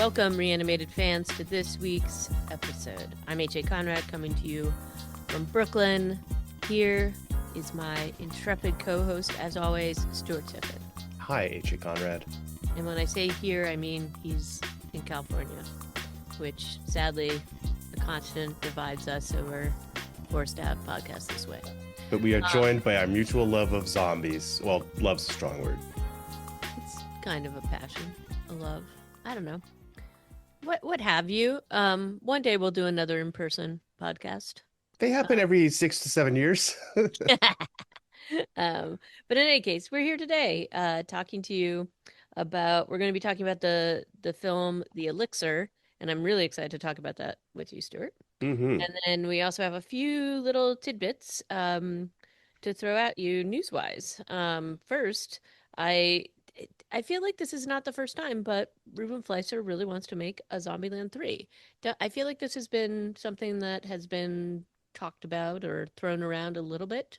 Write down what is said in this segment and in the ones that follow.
Welcome, reanimated fans, to this week's episode. I'm H.A. Conrad, coming to you from Brooklyn. Here is my intrepid co-host, as always, Stuart Tiffin. Hi, H.A. Conrad. And when I say here, I mean he's in California, which sadly the continent divides us, so we're forced to have podcasts this way. But we are joined by our mutual love of zombies. Well, love's a strong word. It's kind of a passion, a love. I don't know. What have you? One day we'll do another in-person podcast. They happen every 6 to 7 years. But in any case, we're here today talking to you about, we're going to be talking about the film The Elixir, and I'm really excited to talk about that with you, Stuart. Mm-hmm. And then we also have a few little tidbits to throw at you news-wise. First, I feel like this is not the first time, but Ruben Fleischer really wants to make a Zombieland 3. I feel like this has been something that has been talked about or thrown around a little bit,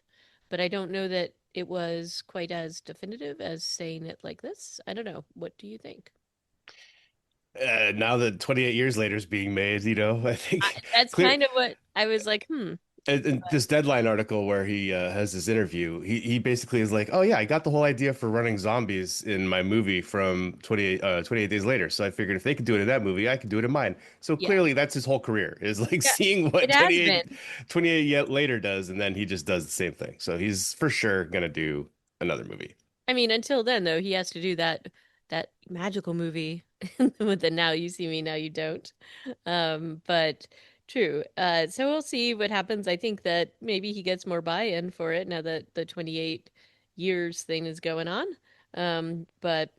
but I don't know that it was quite as definitive as saying it like this. I don't know. What do you think? Now that 28 years later is being made, I think That's clear. kind of what I was like, In this Deadline article where he has this interview, he basically is like, "Oh yeah, I got the whole idea for running zombies in my movie from 28 days later. So I figured if they could do it in that movie, I could do it in mine." So Yeah. clearly that's his whole career is like Yeah, seeing what it has been. 28 yet later does, and then he just does the same thing. So he's for sure gonna do another movie. I mean, until then, though, he has to do that magical movie with the now you see me, now you don't. But true. So we'll see what happens. I think that maybe he gets more buy-in for it now that the 28 years thing is going on. But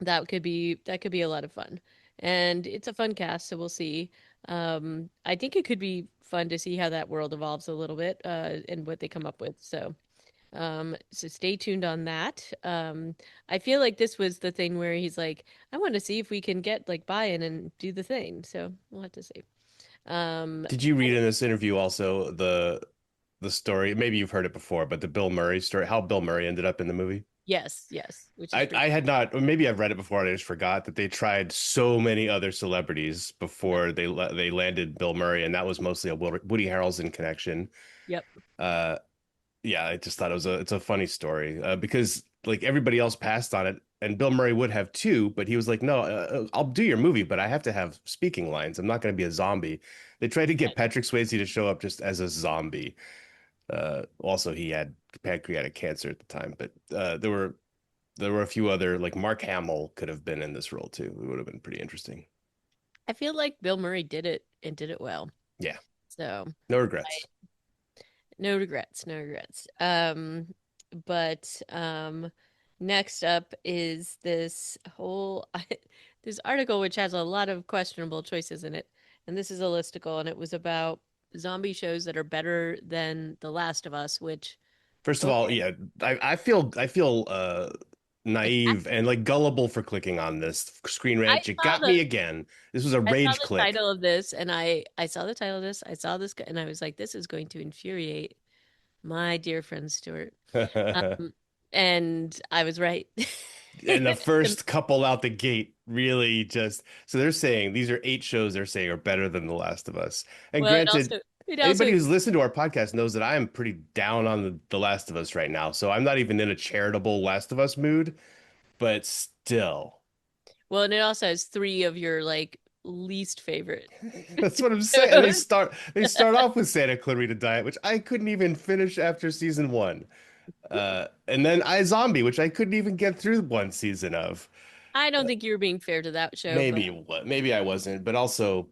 that could be a lot of fun. And it's a fun cast, so we'll see. I think it could be fun to see how that world evolves a little bit, and what they come up with. So stay tuned on that. I feel like this was the thing where he's like, I want to see if we can get like buy-in and do the thing. So we'll have to see. Um, Did you read in this interview also the story? Maybe you've heard it before, but the Bill Murray story, how Bill Murray ended up in the movie? yes, yes, which is I pretty. had not, or maybe I've read it before and I just forgot that they tried so many other celebrities Yep. before they landed Bill Murray, and that was mostly a Woody Harrelson connection. Yep. Uh, yeah, I just thought it's a funny story because like everybody else passed on it, and Bill Murray would have too, but he was like, "No, I'll do your movie, but I have to have speaking lines. I'm not going to be a zombie." They tried to get Patrick Swayze to show up just as a zombie. Also, he had pancreatic cancer at the time, but there were a few other like Mark Hamill could have been in this role too. It would have been pretty interesting. I feel like Bill Murray did it and did it well. Yeah, So no I, regrets. no regrets, no regrets. But next up is this whole this article which has a lot of questionable choices in it, and this is a listicle, and it was about zombie shows that are better than The Last of Us, which First of all, okay, yeah, I feel naive and like gullible for clicking on this Screen I Rant. You saw got the me again. This was a I saw rage the click. title of this, and I saw the title of this, I saw this, and I was like, this is going to infuriate my dear friend Stuart. Um, and I was right. And the first couple out the gate really just so they're saying these are 8 shows they're saying are better than The Last of Us. And Well, granted, it anybody also, who's listened to our podcast knows that I am pretty down on the Last of Us right now. So I'm not even in a charitable Last of Us mood, but still. well, and it also has three of your like least favorite That's what I'm saying. And shows. they start off with Santa Clarita Diet, which I couldn't even finish after season 1. And then iZombie, which I couldn't even get through one season of. I don't think you were being fair to that show, but Maybe I wasn't, but also,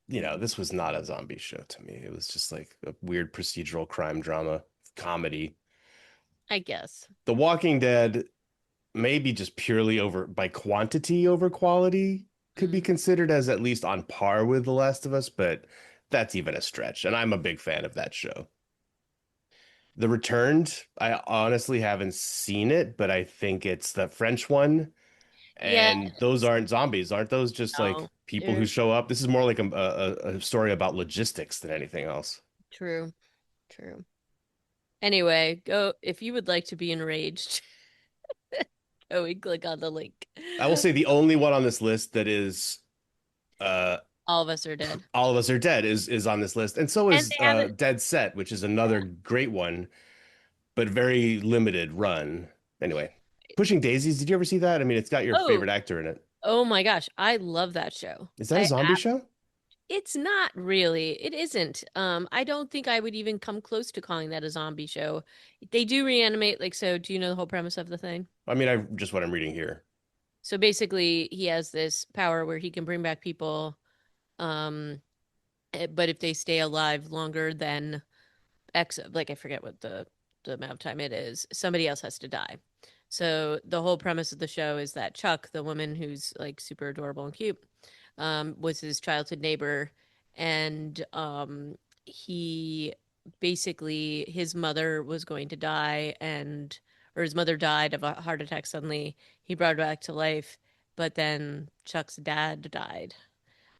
this was not a zombie show to me. It was just like a weird procedural crime drama comedy. I guess. The Walking Dead, maybe just purely over by quantity over quality, could be Mm. considered as at least on par with The Last of Us, but that's even a stretch. And I'm a big fan of that show. The Returned, I honestly haven't seen it, but I think it's the French one. Yeah, And those aren't zombies. Aren't those just like no, people who they're show up? This is more like a story about logistics than anything else. true, true. Anyway, go if you would like to be enraged, so we click on the link. I will say the only one on this list that is uh All of us are dead. All of Us Are Dead is on this list, and so And is they haven't, Dead Set, which is another yeah. great one, but very limited run. Anyway, Pushing Daisies, did you ever see that? I mean, it's got your Oh, favorite actor in it. oh my gosh. I love that show. Is that a zombie show? It's not really. It isn't. I don't think I would even come close to calling that a zombie show. They do reanimate, like, so do you know the whole premise of the thing? I mean, I just what I'm reading here. So basically, he has this power where he can bring back people, um, but if they stay alive longer than X, like I forget what the amount of time it is, somebody else has to die. So the whole premise of the show is that Chuck, the woman who's like super adorable and cute, was his childhood neighbor, and he basically his mother was going to die, and or his mother died of a heart attack suddenly. He brought her back to life, but then Chuck's dad died.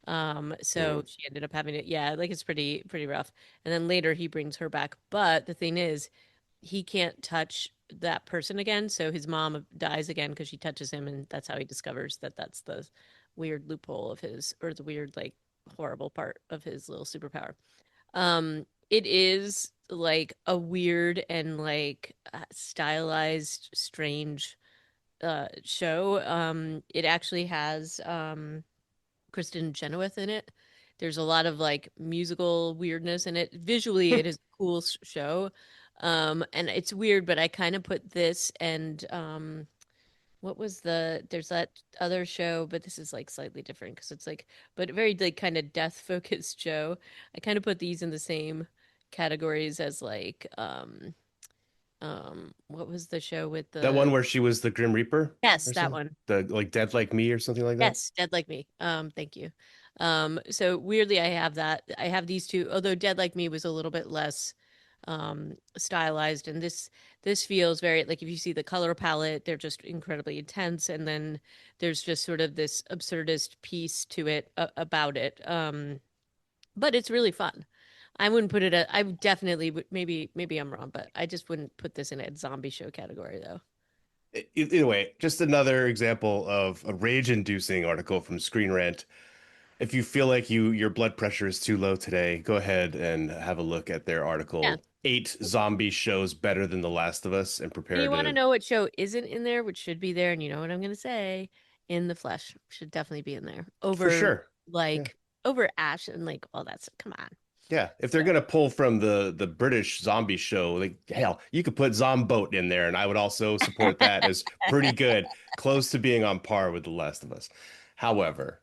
Hmm. So she ended up having it. Yeah, like it's pretty rough. And then later he brings her back. But the thing is, he can't touch that person again. So his mom dies again because she touches him, and that's how he discovers that that's the weird loophole of his, or the weird, like, horrible part of his little superpower. It is like a weird and like stylized, strange show. It actually has Kristen Chenoweth in it. There's a lot of like musical weirdness in it. Visually, it is a cool show. And it's weird, but I kind of put this and what was there's that other show, but this is like slightly different because it's like, but very like kind of death focused show. I kind of put these in the same categories as like what was the show with That one the, where she was the Grim Reaper yes, or that something? one. The like Dead Like Me or something like that? Yes, Dead Like Me. Thank you. So weirdly, I have that. I have these two, although Dead Like Me was a little bit less stylized, and this feels very like if you see the color palette, they're just incredibly intense, and then there's just sort of this absurdist piece to it about it. But it's really fun. I wouldn't put it at, I definitely would, maybe I'm wrong, but I just wouldn't put this in a zombie show category though. Either way, just another example of a rage-inducing article from Screen Rant. If you feel like your blood pressure is too low today, go ahead and have a look at their Yeah. article, Eight Zombie Shows Better Than The Last of Us, and And prepare you want to to, know what show isn't in there, which should be there, and you know what I'm going to say? In the Flesh should definitely be in there. for Over sure. Yeah. like over Ash and like all that stuff. Come on. Yeah, if they're So gonna pull from the British zombie show, like hell, you could put Zomboat in there, and I would also support that as pretty good, close to being on par with The Last of Us. However,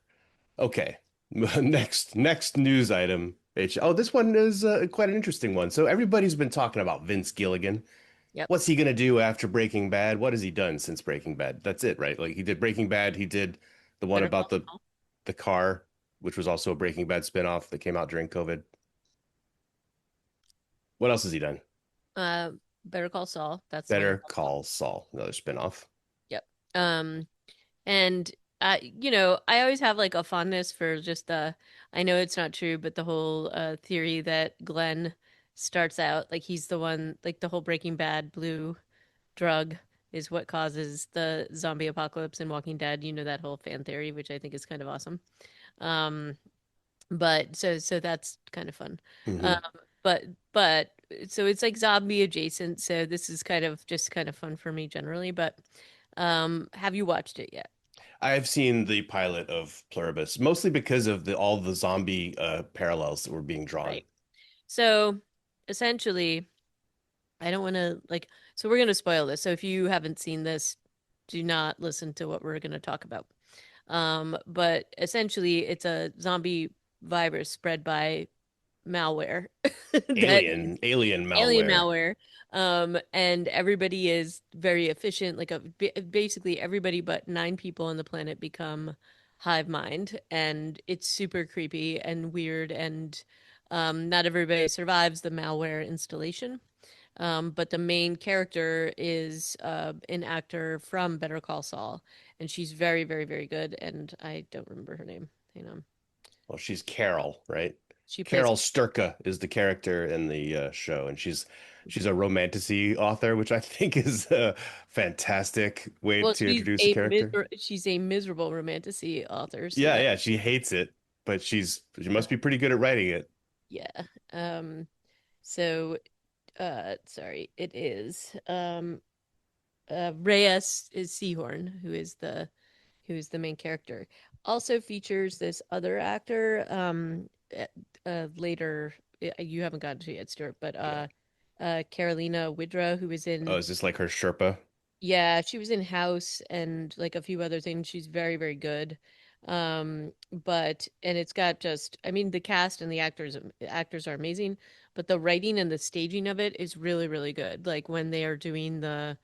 okay, next news item. Oh, this one is quite an interesting one. So everybody's been talking about Vince Gilligan. yep. What's he gonna do after Breaking Bad? What has he done since Breaking Bad? That's it, right? Like he did Breaking Bad, he did the one Better about Call the Saul. the car, which was also a Breaking Bad spinoff that came out during COVID. What else has he done? Uh Better Call Saul. That's the one I'm Better talking about. Call Saul, another spinoff. Yep. And I always have like a fondness for just the, I know it's not true, but the whole theory that Glenn starts out like he's the one, like the whole Breaking Bad blue drug is what causes the zombie apocalypse in Walking Dead. You know that whole fan theory, which I think is kind of awesome. Um, but so that's kind of fun. Um, Hmm. but but so it's like zombie adjacent. So this is kind of just kind of fun for me generally. But have you watched it yet? I've seen the pilot of Pluribus, mostly because of the all the zombie parallels that were being drawn. Right. So essentially, I don't want to like. So we're gonna spoil this. So if you haven't seen this, do not listen to what we're gonna talk about. But essentially, it's a zombie virus spread by malware that is Alien alien malware. malware. And everybody is very efficient. Like basically everybody but 9 people on the planet become hive mind, and it's super creepy and weird. And not everybody survives the malware installation. But the main character is an actor from Better Call Saul, and she's very, very, very good. And I don't remember her name. Hang on. Well, she's Carol, right? She plays Carol Sturka is the character in the show, and she's a romantasy author, which I think is a fantastic way well, to introduce a character. she's a miserable romantasy author, so Yeah, that yeah, she hates it, but she must be pretty good at writing it. yeah. So sorry, it is Reyes is Seahorn, who is the main character. Also features this other actor uh, later you haven't gotten to it yet, Stuart, but Yeah. Carolina Widra, who was Oh, in is this like her Sherpa? yeah, she was in House and like a few other things. She's very, very good. But and it's got just I mean the cast and the actors are amazing, but the writing and the staging of it is really, really good. Like when they are doing the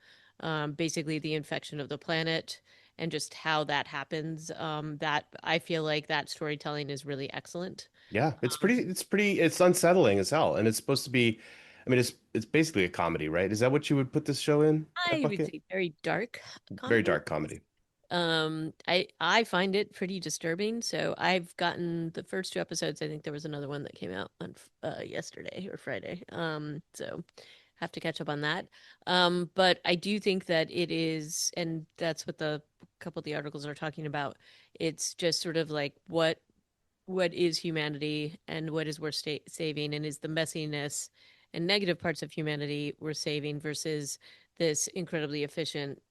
basically the infection of the planet and just how that happens. That I feel like that storytelling is really excellent. Yeah, it's unsettling as hell, and it's supposed to be. I mean, it's basically a comedy, right? Is that what you would put this show in? That I would bucket? say very dark Very comedy. dark comedy. I find it pretty disturbing. So I've gotten the first two episodes. I think there was another one that came out on yesterday or Friday. So have to catch up on that. But I do think that it is, and that's what the couple of the articles are talking about. It's just sort of like what is humanity and what is worth saving, and is the messiness and negative parts of humanity worth saving versus this incredibly efficient,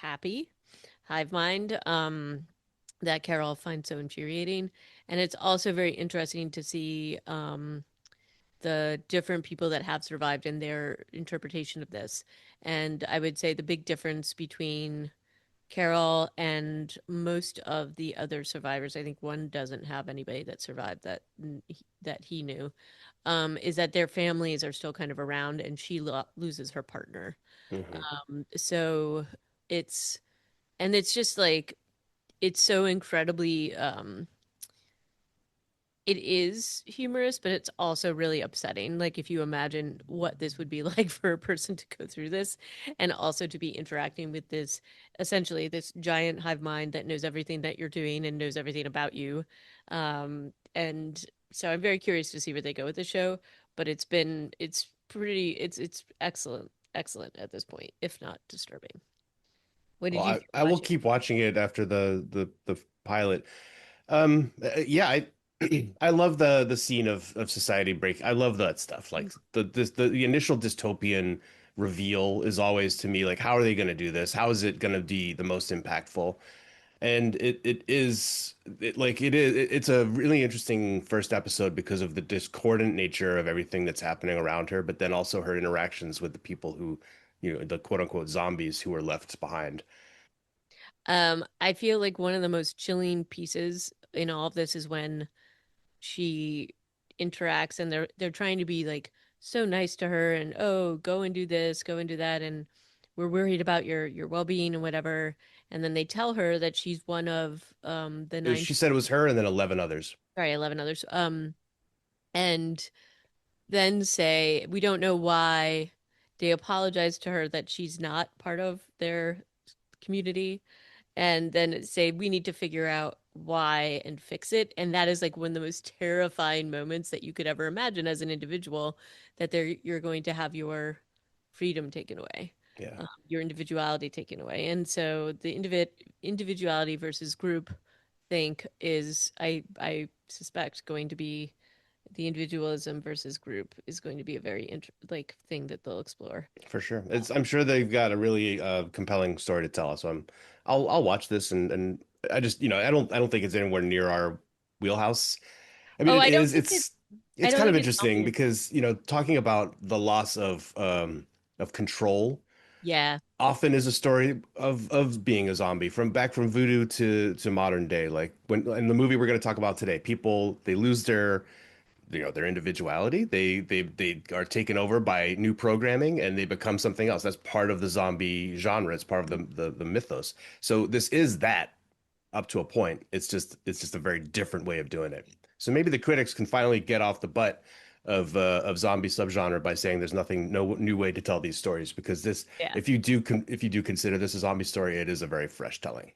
happy hive mind that Carol finds so infuriating. And it's also very interesting to see the different people that have survived and their interpretation of this. And I would say the big difference between Carol and most of the other survivors, I think one doesn't have anybody that survived that he knew, is that their families are still kind of around, and she loses her partner. Hmm. So it's and it's just like it's so incredibly it is humorous, but it's also really upsetting. Like if you imagine what this would be like for a person to go through this and also to be interacting with this essentially this giant hive mind that knows everything that you're doing and knows everything about you. And so I'm very curious to see where they go with the show, but it's pretty it's excellent, excellent at this point, if not disturbing. What Well, did you think I of will watching? keep watching it after the pilot. Yeah, I love the scene of society break. I love that stuff. Like the initial dystopian reveal is always to me like, how are they going to do this? How is it going to be the most impactful? And it's a really interesting first episode because of the discordant nature of everything that's happening around her, but then also her interactions with the people who, the quote unquote zombies who were left behind. I feel like one of the most chilling pieces in all of this is when she interacts and they're trying to be like so nice to her and oh go and do this, go and do that, and we're worried about your well-being and whatever. And then they tell her that she's one of the nine She said it was her and then 11 others. sorry 11 others and then say we don't know why. They apologize to her that she's not part of their community and then say we need to figure out why and fix it. And that is like one of the most terrifying moments that you could ever imagine as an individual, that you're going to have your freedom taken away, Yeah, your individuality taken away. And so the individuality versus group think is I suspect going to be the individualism versus group is going to be a very like thing that they'll explore. for sure. I'm sure they've got a really compelling story to tell. So I'll watch this and I just, I don't think it's anywhere near our wheelhouse. I mean, Oh, it I don't is. think it's I It's don't kind of think it's interesting zombie. because, talking about the loss of control Yeah. often is a story of being a zombie from back from voodoo to modern day. Like when in the movie we're going to talk about today, people they lose their individuality. They are taken over by new programming and they become something else. That's part of the zombie genre. It's part of the mythos. So this is that up to a point. It's just a very different way of doing it. So maybe the critics can finally get off the butt of zombie subgenre by saying there's no new way to tell these stories because this Yeah. if you do consider this a zombie story, it is a very fresh telling.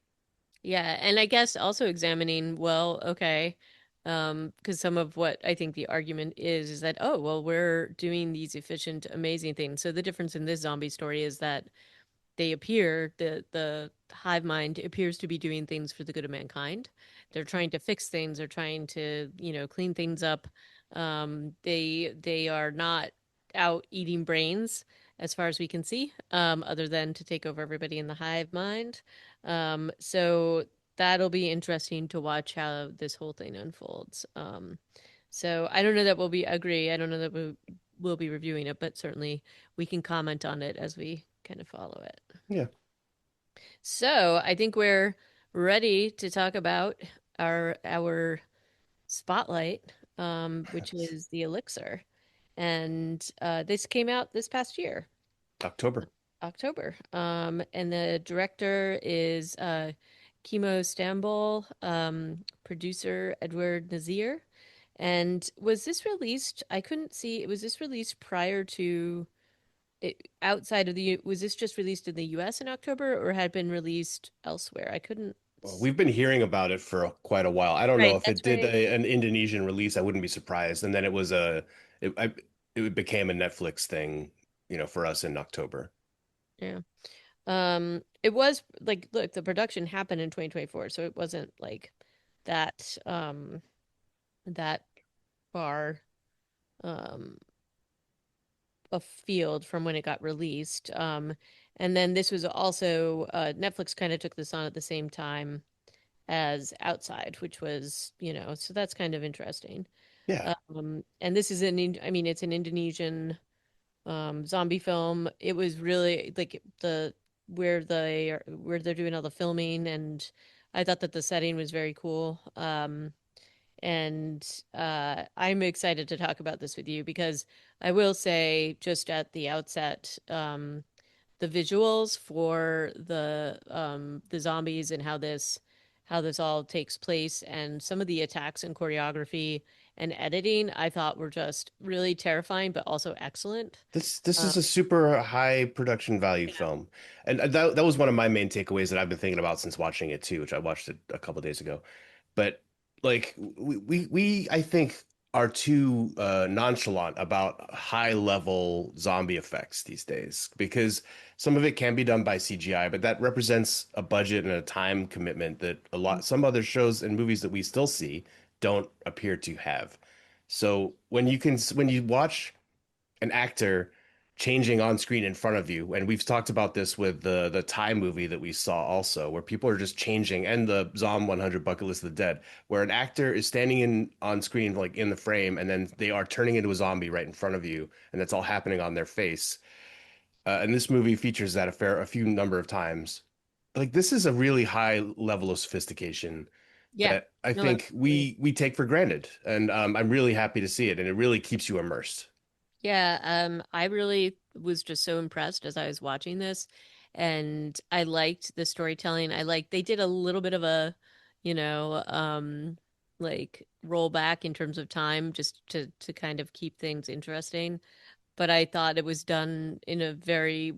Yeah, and I guess also examining, well, okay, Because some of what I think the argument is that, oh, well, we're doing these efficient, amazing things. So the difference in this zombie story is that they appear the hive mind appears to be doing things for the good of mankind. They're trying to fix things. They're trying to, clean things up. They are not out eating brains as far as we can see, other than to take over everybody in the hive mind. So that'll be interesting to watch how this whole thing unfolds. So I don't know that we'll be agree. I don't know that we'll be reviewing it, but certainly we can comment on it as we kind of follow it. Yeah, So I think we're ready to talk about our spotlight, which is the Elixir, and this came out this past year, October. October. And the director is Kimo Stambol, producer Edward Nazir. And was this released? I couldn't see. Was this released prior to outside of was this just released in the US in October or had been released elsewhere? I couldn't. Well, we've been hearing about it for quite a while. I don't know Right, if that's it did right. an Indonesian release. I wouldn't be surprised. And then it became a Netflix thing, for us in October. Yeah. It was like, look, the production happened in 2024, so it wasn't like that that far um afield from when it got released. And then this was also Netflix kind of took this on at the same time as Outside, which was, so that's kind of interesting. Yeah. And this is I mean, it's an Indonesian zombie film. It was really like where they're doing all the filming, and I thought that the setting was very cool. And I'm excited to talk about this with you because I will say just at the outset, the visuals for the zombies and how this all takes place and some of the attacks and choreography and editing I thought were just really terrifying but also excellent. This Uh, is a super high production value yeah. film. And that was one of my main takeaways that I've been thinking about since watching it too, which I watched it a couple days ago. But like we I think are too nonchalant about high level zombie effects these days because some of it can be done by CGI, but that represents a budget and a time commitment that some other shows and movies that we still see don't appear to have. So when you watch an actor changing on screen in front of you. And we've talked about this with the Thai movie that we saw also, where people are just changing, and the Zom 100 Bucket List of the Dead, where an actor is standing in on screen like in the frame, and then they are turning into a zombie right in front of you, and that's all happening on their face. And this movie features that a few number of times. Like this is a really high level of sophistication Yeah. that I No, think absolutely. we take for granted, and I'm really happy to see it, and it really keeps you immersed. Yeah, I really was just so impressed as I was watching this, and I liked the storytelling. I liked they did a little bit of a, like rollback in terms of time just to kind of keep things interesting. But I thought it was done in a very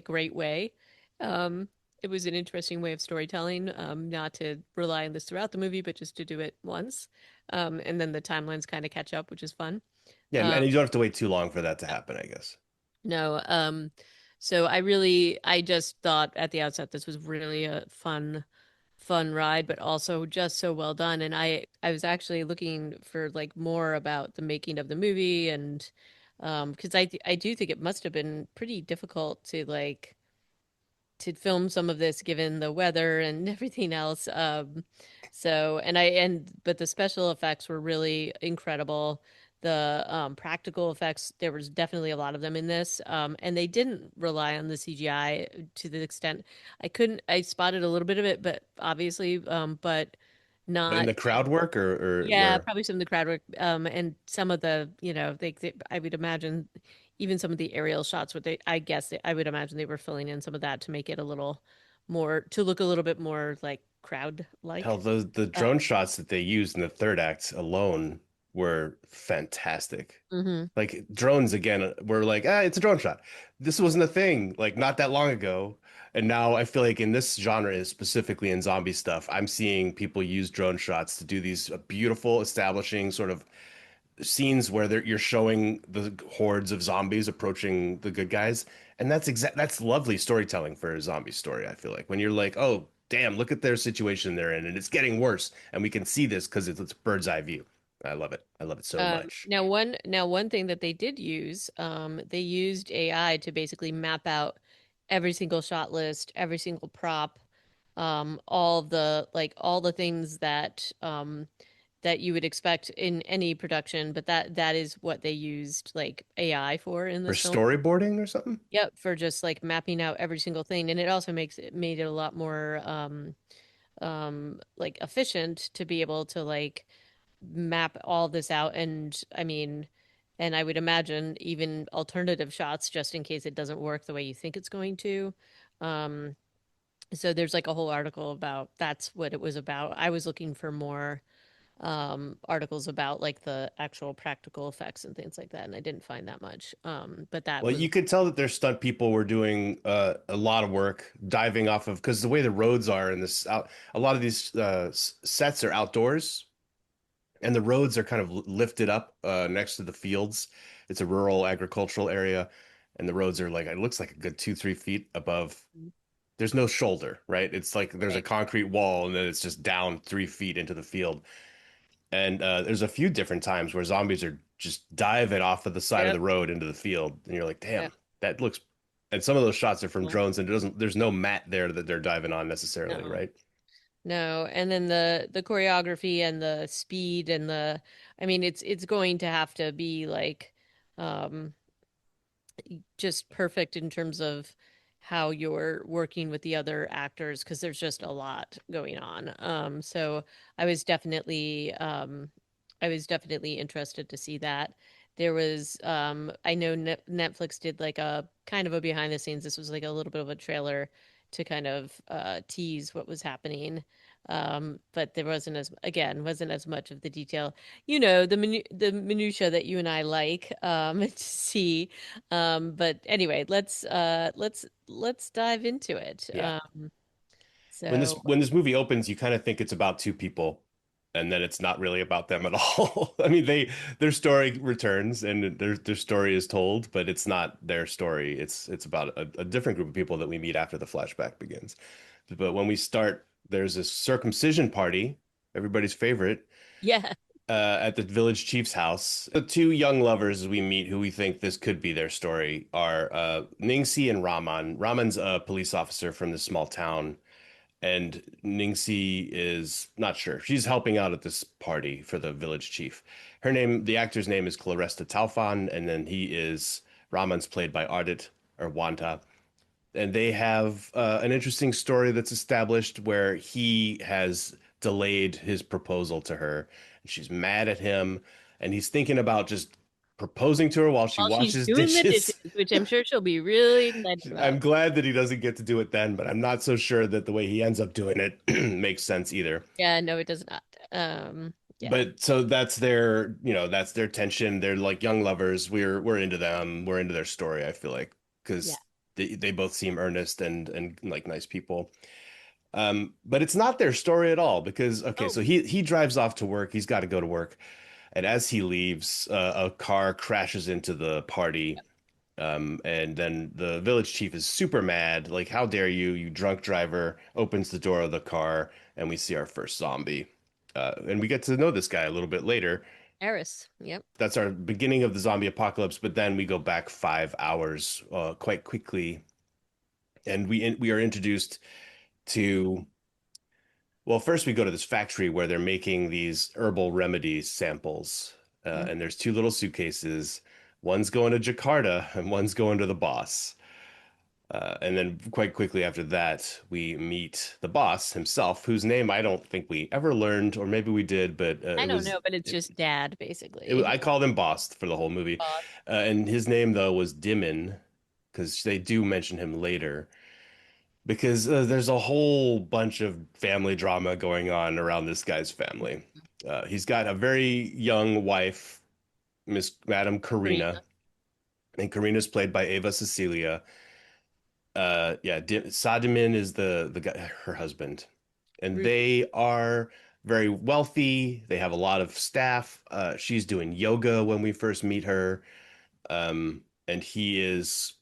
great way. Um, it was an interesting way of storytelling, not to rely on this throughout the movie, but just to do it once. And then the timelines kind of catch up, which is fun. Yeah, Um, and you don't have to wait too long for that to happen, I guess. no, so I just thought at the outset this was really a fun ride, but also just so well done. And I was actually looking for like more about the making of the movie and because I do think it must have been pretty difficult to film some of this given the weather and everything else. So but the special effects were really incredible. The practical effects, there was definitely a lot of them in this. And they didn't rely on the CGI to the extent I spotted a little bit of it, but obviously, but In not the crowd work or yeah, where probably some of the crowd work, and some of the, I would imagine even some of the aerial shots where I guess I would imagine they were filling in some of that to make it a little more, to look a little bit more like hell crowd-like. the Uh, drone shots that they used in the third act alone were fantastic. mhm. Like drones again were like, it's a drone shot. This wasn't a thing like not that long ago. And now I feel like in this genre, specifically in zombie stuff, I'm seeing people use drone shots to do these beautiful establishing sort of scenes where you're showing the hordes of zombies approaching the good guys, and that's lovely storytelling for a zombie story. I feel like when you're like, oh damn, look at their situation they're in, and it's getting worse, and we can see this because it's bird's eye view. I love it. I love it so much. Now one thing that they did use, they used AI to basically map out every single shot list, every single prop, all the things that that you would expect in any production, but that is what they used like AI for in For this film. storyboarding or something? Yep, for just like mapping out every single thing, and it also makes it made it a lot more like efficient to be able to like map all this out. And I mean, and I would imagine even alternative shots just in case it doesn't work the way you think it's going to. Um, so there's like a whole article about that's what it was about. I was looking for more articles about like the actual practical effects and things like that, and I didn't find that much. But that Well, was you could tell that their stunt people were doing a lot of work diving off of because the way the roads are in this out, a lot of these sets are outdoors, and the roads are kind of lifted up next to the fields. It's a rural agricultural area, and the roads are like it looks like a good 2, 3 feet above. There's no shoulder, right? It's like there's a right. concrete wall, and then it's just down 3 feet into the field. And there's a few different times where zombies are just diving off of the side of the Yep. road into the field, and you're like, Yep. damn, that looks. And some of those shots are from Cool. drones, and there's no mat there that they're diving on necessarily, No. right? No, and then the choreography and the speed and the I mean it's going to have to be like um just perfect in terms of how you're working with the other actors because there's just a lot going on. So I was definitely I was definitely interested to see that. There was I know Netflix did like a kind of a behind the scenes. This was like a little bit of a trailer to kind of tease what was happening. But there wasn't as again wasn't as much of the detail. You know, the minutia that you and I like to see. But anyway, let's dive into it. Yeah. So When this movie opens, you kind of think it's about two people, and then it's not really about them at all. I mean, their story returns and their story is told, but it's not their story. It's about a different group of people that we meet after the flashback begins. But when we start, there's a circumcision party, everybody's favorite, yeah. at the village chief's house. The two young lovers we meet who we think this could be their story are Ningsi and Raman. Raman's a police officer from this small town, and Ningsi is not sure. She's helping out at this party for the village chief. The actor's name is Claresta Taufan, and then Raman's played by Ardit or Wanta. And they have an interesting story that's established where he has delayed his proposal to her, and she's mad at him, and he's thinking about just proposing to her while she While she's washes doing the dishes, dishes. which I'm sure she'll be really excited I'm about. glad that he doesn't get to do it then, but I'm not so sure that the way he ends up doing it makes sense either. Yeah, no, it does not. Yeah, But so that's their tension. They're like young lovers. We're into them. We're into their story, I feel like, yeah. because they both seem earnest and like nice people. But it's not their story at all because okay, Oh, so he drives off to work. He's got to go to work, and as he leaves, a car crashes into the party. And then the village chief is super mad, like, how dare you, you drunk driver, opens the door of the car, and we see our first zombie. And we get to know this guy a little bit later. Eris. Yep. That's our beginning of the zombie apocalypse, but then we go back 5 hours quite quickly, and we are introduced to, well, first we go to this factory where they're making these herbal remedies samples, Mhm. and there's two little suitcases. One's going to Jakarta, and one's going to the boss. And then quite quickly after that, we meet the boss himself, whose name I don't think we ever learned, or maybe we did, but I don't know, but it's just dad I basically. called him Boss for the whole movie. Boss. And his name though was Dimon, because they do mention him later. Because there's a whole bunch of family drama going on around this guy's family. He's got a very young wife, Miss Madam Karina, Karina. and Karina's played by Ava Cecilia. Yeah, Sadimin is the guy, her husband, and Rudy. they are very wealthy. They have a lot of staff. She's doing yoga when we first meet her, and he is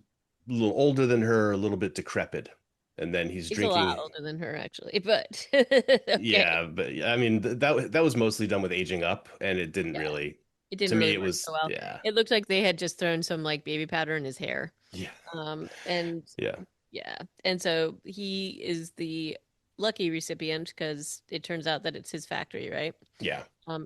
a little older than her, a little bit decrepit, and then he's He's a lot drinking. older than her, actually, but okay. Yeah, but I mean that was mostly done with aging up, and it didn't Yeah, really. it didn't To me, really it work was so well. yeah, It looked like they had just thrown some like baby powder in his hair. yeah, And yeah, yeah, and so he is the lucky recipient because it turns out that it's his factory, right? yeah,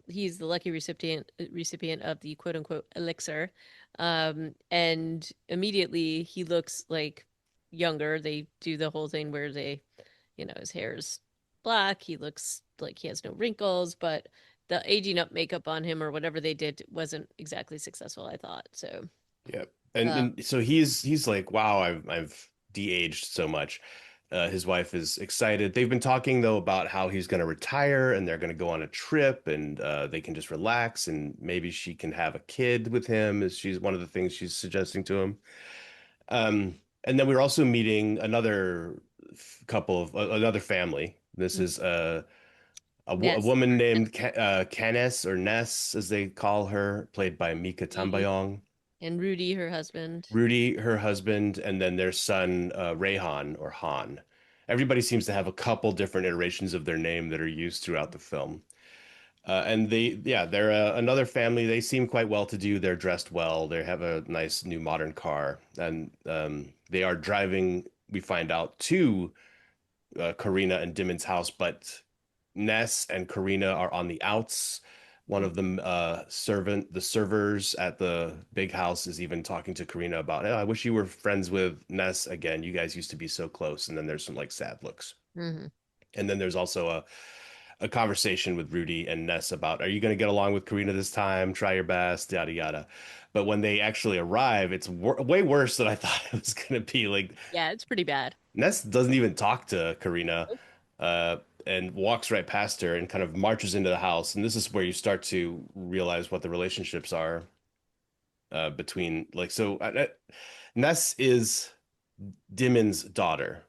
He's the lucky recipient of the quote unquote elixir. And immediately he looks like younger. They do the whole thing where his hair is black. He looks like he has no wrinkles, but the aging up makeup on him or whatever they did wasn't exactly successful, I thought. So, yeah. And so he's like, wow, I've de-aged so much. His wife is excited. They've been talking though about how he's going to retire and they're going to go on a trip and they can just relax and maybe she can have a kid with him. Is she's one of the things she's suggesting to him. Um, and then we were also meeting another couple of another family. This is a Ness, woman named Canes or Ness, as they call her, played by Mika Rudy, Tambayong. and Rudy, her husband. Rudy, her husband, and then their son, Rayhan or Han. Everybody seems to have a couple different iterations of their name that are used throughout the film. And yeah, they're another family. They seem quite well to do. They're dressed well. They have a nice new modern car, and they are driving. We find out to Karina and Dimon's house, but Ness and Karina are on the outs. One of them, the servers at the big house is even talking to Karina about, oh, I wish you were friends with Ness again. You guys used to be so close. And then there's some like sad looks. Hmm. And then there's also a conversation with Rudy and Ness about, are you going to get along with Karina this time? Try your best, yada, yada. But when they actually arrive, it's way worse than I thought it was going to be. Like, Yeah, it's pretty bad. Ness doesn't even talk to Karina, uh, and walks right past her and kind of marches into the house. And this is where you start to realize what the relationships are between, like, so Ness is Dimon's daughter.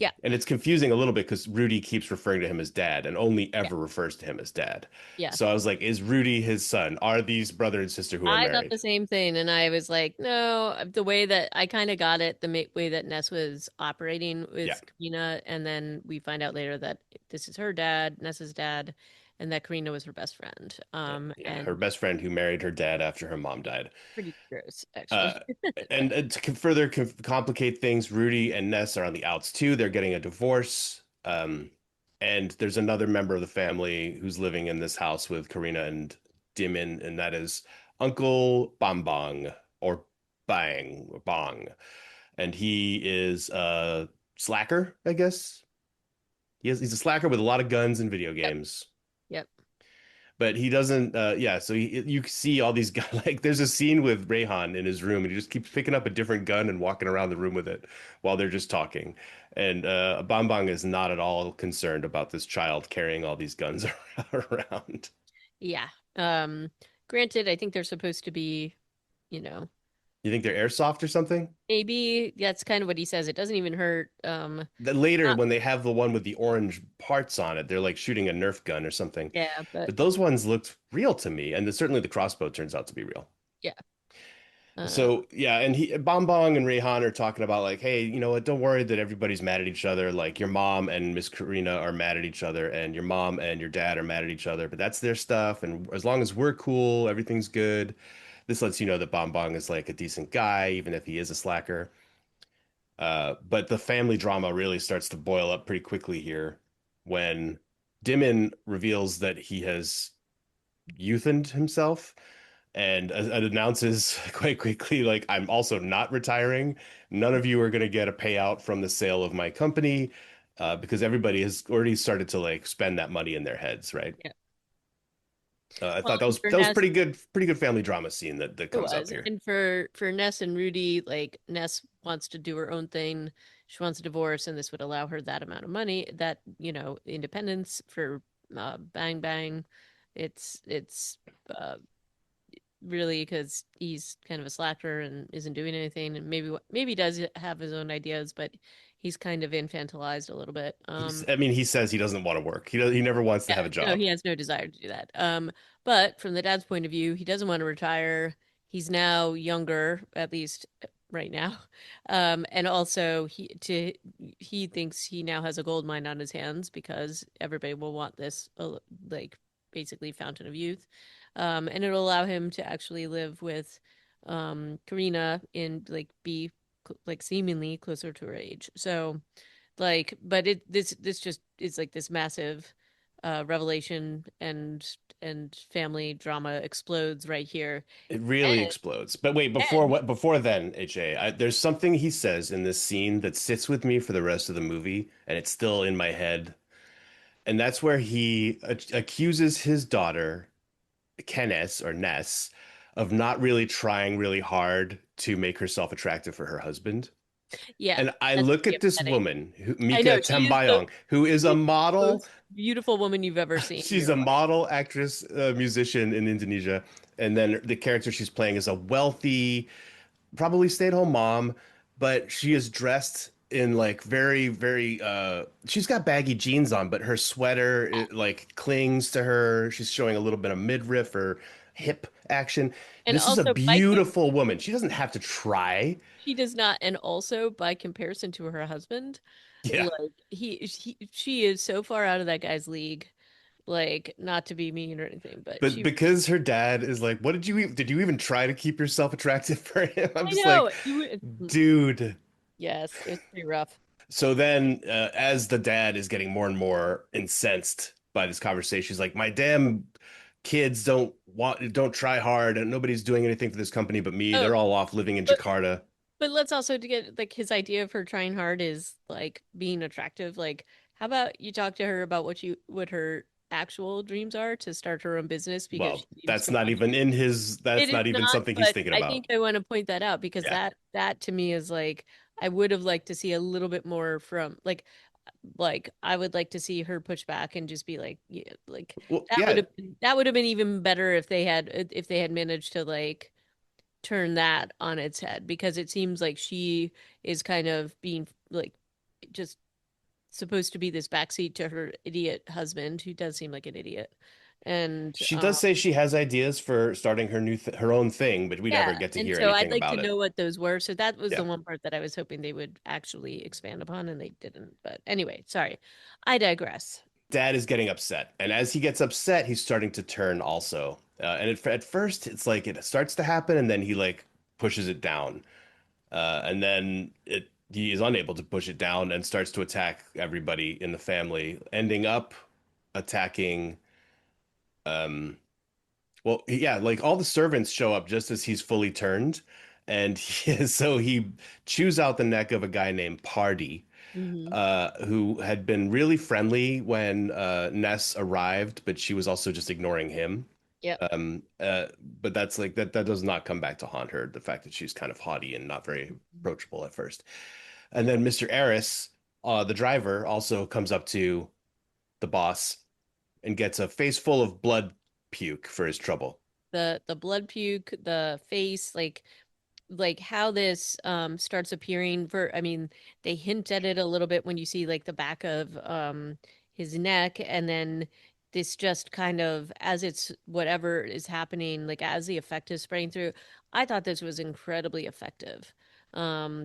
Yeah, And it's confusing a little bit because Rudy keeps referring to him as dad and only yeah, ever refers to him as dad. yeah. So I was like, is Rudy his son? Are these brother and sister who are I thought married? the same thing, and I was like, no, the way that I kind of got it, the way that Ness was operating Yeah. with Karina, and then we find out later that this is her dad, Ness's dad, and that Karina was her best friend. Yeah. Her And best friend who married her dad after her mom died. pretty gross, Uh, actually. and to further complicate things, Rudy and Ness are on the outs too. They're getting a divorce. And there's another member of the family who's living in this house with Karina and Dimin, and that is Uncle Bambang or Bang or Bong. And he is a slacker, I guess. He's a slacker with a lot of guns and video Yep, games. yep. But he doesn't yeah, so you see all these guys like there's a scene with Rayhan in his room and he just keeps picking up a different gun and walking around the room with it while they're just talking. And Bambang is not at all concerned about this child carrying all these guns around. Yeah. Um, Granted, I think they're supposed to be, you know, You think they're airsoft or something? maybe that's kind of what he says. It doesn't even hurt. Then later, Not, when they have the one with the orange parts on it, they're like shooting a Nerf gun or something. yeah, but But those ones looked real to me, and certainly the crossbow turns out to be real. yeah. Uh, So yeah, and Bombong and Rayhan are talking about like, hey, you know what? Don't worry that everybody's mad at each other. Like your mom and Miss Karina are mad at each other, and your mom and your dad are mad at each other. But that's their stuff, and as long as we're cool, everything's good. This lets you know that Bombong is like a decent guy, even if he is a slacker. But the family drama really starts to boil up pretty quickly here when Dimon reveals that he has euthaned himself and announces quite quickly, like, I'm also not retiring. None of you are going to get a payout from the sale of my company because everybody has already started to like spend that money in their heads, right? yeah. I Well, thought that and was for that was Ness, pretty good family drama scene that it comes up was. here. And for Ness and Rudy, like Ness wants to do her own thing. She wants a divorce, and this would allow her that amount of money, that, independence for Bang Bang. It's uh really because he's kind of a slacker and isn't doing anything, and maybe does have his own ideas, but he's kind of infantilized a little bit. I mean, he says he doesn't want to work. He never wants to Yeah, have a no, job. he has no desire to do that. But from the dad's point of view, he doesn't want to retire. He's now younger, at least right now. And also he thinks he now has a gold mine on his hands because everybody will want this like basically fountain of youth. And it'll allow him to actually live with Karina in like be like seemingly closer to her age. So like but this just is like this massive revelation and family drama explodes right here. It really And explodes. But wait, before and what? Before then, HA, there's something he says in this scene that sits with me for the rest of the movie, and it's still in my head. And that's where he accuses his daughter, Kenness or Ness, of not really trying really hard to make herself attractive for her husband. yeah, And I that's look pretty at this upsetting. woman, I Mika know Tambayong, who is a she's the model. most beautiful woman you've ever seen in She's your a life. model, actress, musician in Indonesia. And then the character she's playing is a wealthy, probably stay-at-home mom, but she is dressed in like she's got baggy jeans on, but her sweater it, like clings to her. She's showing a little bit of midriff or hip action. And This is a also beautiful woman. She doesn't have to try. she does not, and also by comparison to her husband, Yeah. like she is so far out of that guy's league. Like, not to be mean or anything, but But she because her dad is like, what did you even try to keep yourself attractive for him? I'm I just like, know you. dude. Yes, it was pretty rough. So then, as the dad is getting more and more incensed by this conversation, he's like, "My damn kids don't try hard, and nobody's doing anything for this company but me. Oh, They're all off living in but Jakarta." let's also to get like his idea of her trying hard is like being attractive. Like, how about you talk to her about what her actual dreams are to start her own business because Well, she seems to want that's it is not even not, something he's but thinking I about. think I want to point that out because Yeah. that to me is like I would have liked to see a little bit more from like I would like to see her push back and just be like yeah, like Well, yeah, that would have been even better if they had managed to like turn that on its head because it seems like she is kind of being like just supposed to be this backseat to her idiot husband who does seem like an idiot. And she does say she has ideas for starting her own thing, but we never yeah, get to and hear so I'd anything like to about it. know what those were. So that was the Yeah. one part that I was hoping they would actually expand upon, and they didn't. But anyway, sorry. I digress. Dad is getting upset, and as he gets upset, he's starting to turn also. At first, it's like it starts to happen, and then he like pushes it down, and then he is unable to push it down and starts to attack everybody in the family, ending up attacking. Um, well, yeah, like all the servants show up just as he's fully turned, and so he chews out the neck of a guy named Party Hmm. who had been really friendly when Ness arrived, but she was also just ignoring him. Yep. Um, uh, but that's like that does not come back to haunt her. The fact that she's kind of haughty and not very approachable at first. And then Mr. Eris, the driver, also comes up to the boss and gets a face full of blood puke for his trouble. The blood puke, the face, like how this starts appearing for I mean they hint at it a little bit when you see like the back of his neck and then this just kind of as it's whatever is happening like as the effect is spreading through. I thought this was incredibly effective.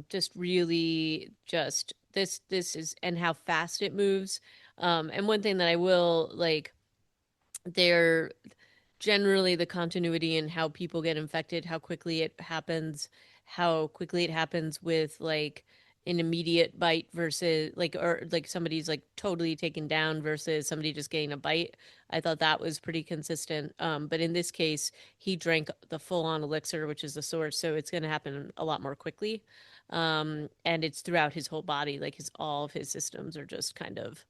Just really just this is and how fast it moves. And one thing that I will like there generally the continuity in how people get infected, how quickly it happens with like an immediate bite versus like or like somebody's like totally taken down versus somebody just getting a bite. I thought that was pretty consistent. But in this case, he drank the full on elixir, which is the source, so it's going to happen a lot more quickly. And it's throughout his whole body, like his all of his systems are just kind of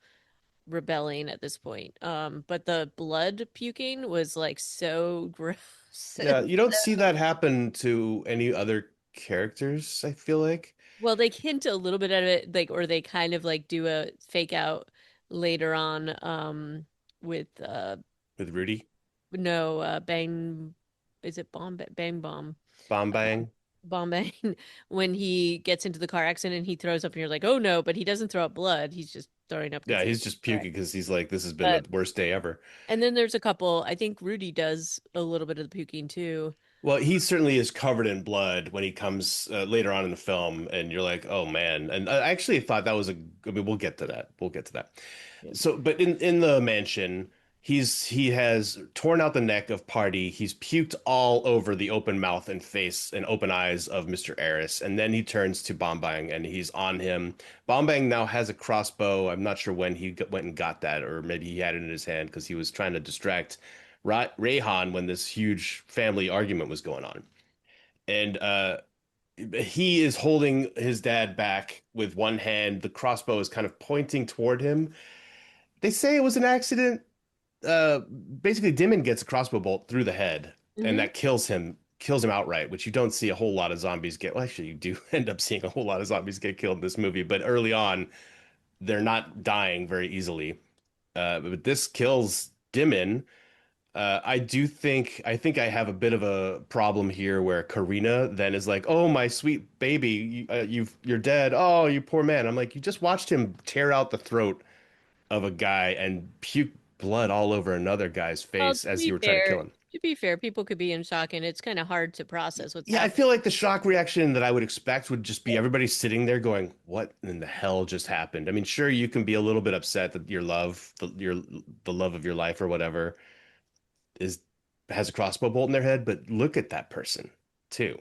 rebelling at this point. But the blood puking was like so gross. Yeah, you don't see that happen to any other characters, I feel like, Well, they hint a little bit at it, like, or they kind of like do a fake out later on, with with Rudy. no, Bang. is it bomb bang bomb Bomb um, bang. Bombay when he gets into the car accident and he throws up and you're like, oh no, but he doesn't throw up blood. He's just throwing up because Yeah, he he's was just wrecked. puking because he's like, this has been the But worst day ever. and then there's a couple. I think Rudy does a little bit of the puking too. Well, he certainly is covered in blood when he comes later on in the film, and you're like, oh man. And I actually thought that was a. I mean, we'll get to that. We'll get to that. Yeah. So, but in the mansion, he has torn out the neck of Party. He's puked all over the open mouth and face and open eyes of Mr. Eris, and then he turns to Bombang and he's on him. Bombang now has a crossbow. I'm not sure when went and got that, or maybe he had it in his hand because he was trying to distract Rayhan when this huge family argument was going on. And he is holding his dad back with one hand. The crossbow is kind of pointing toward him. They say it was an accident. Basically, Dimon gets a crossbow bolt through the head, and Hmm. that kills him outright, which you don't see a whole lot of zombies get. Well, actually, you do end up seeing a whole lot of zombies get killed in this movie, but early on, they're not dying very easily. But this kills Dimon. I think I have a bit of a problem here where Karina then is like, "Oh, my sweet baby, you're dead. Oh, you poor man." I'm like, "You just watched him tear out the throat of a guy and puke blood all over another guy's Well, face as you were trying to kill him." to be fair, people could be in shock and it's kind of hard to process what's Yeah, I happening. feel like the shock reaction that I would expect would just be everybody sitting there going, "What in the hell just happened?" I mean, sure, you can be a little bit upset that the love of your life or whatever is has a crossbow bolt in their head, but look at that person too.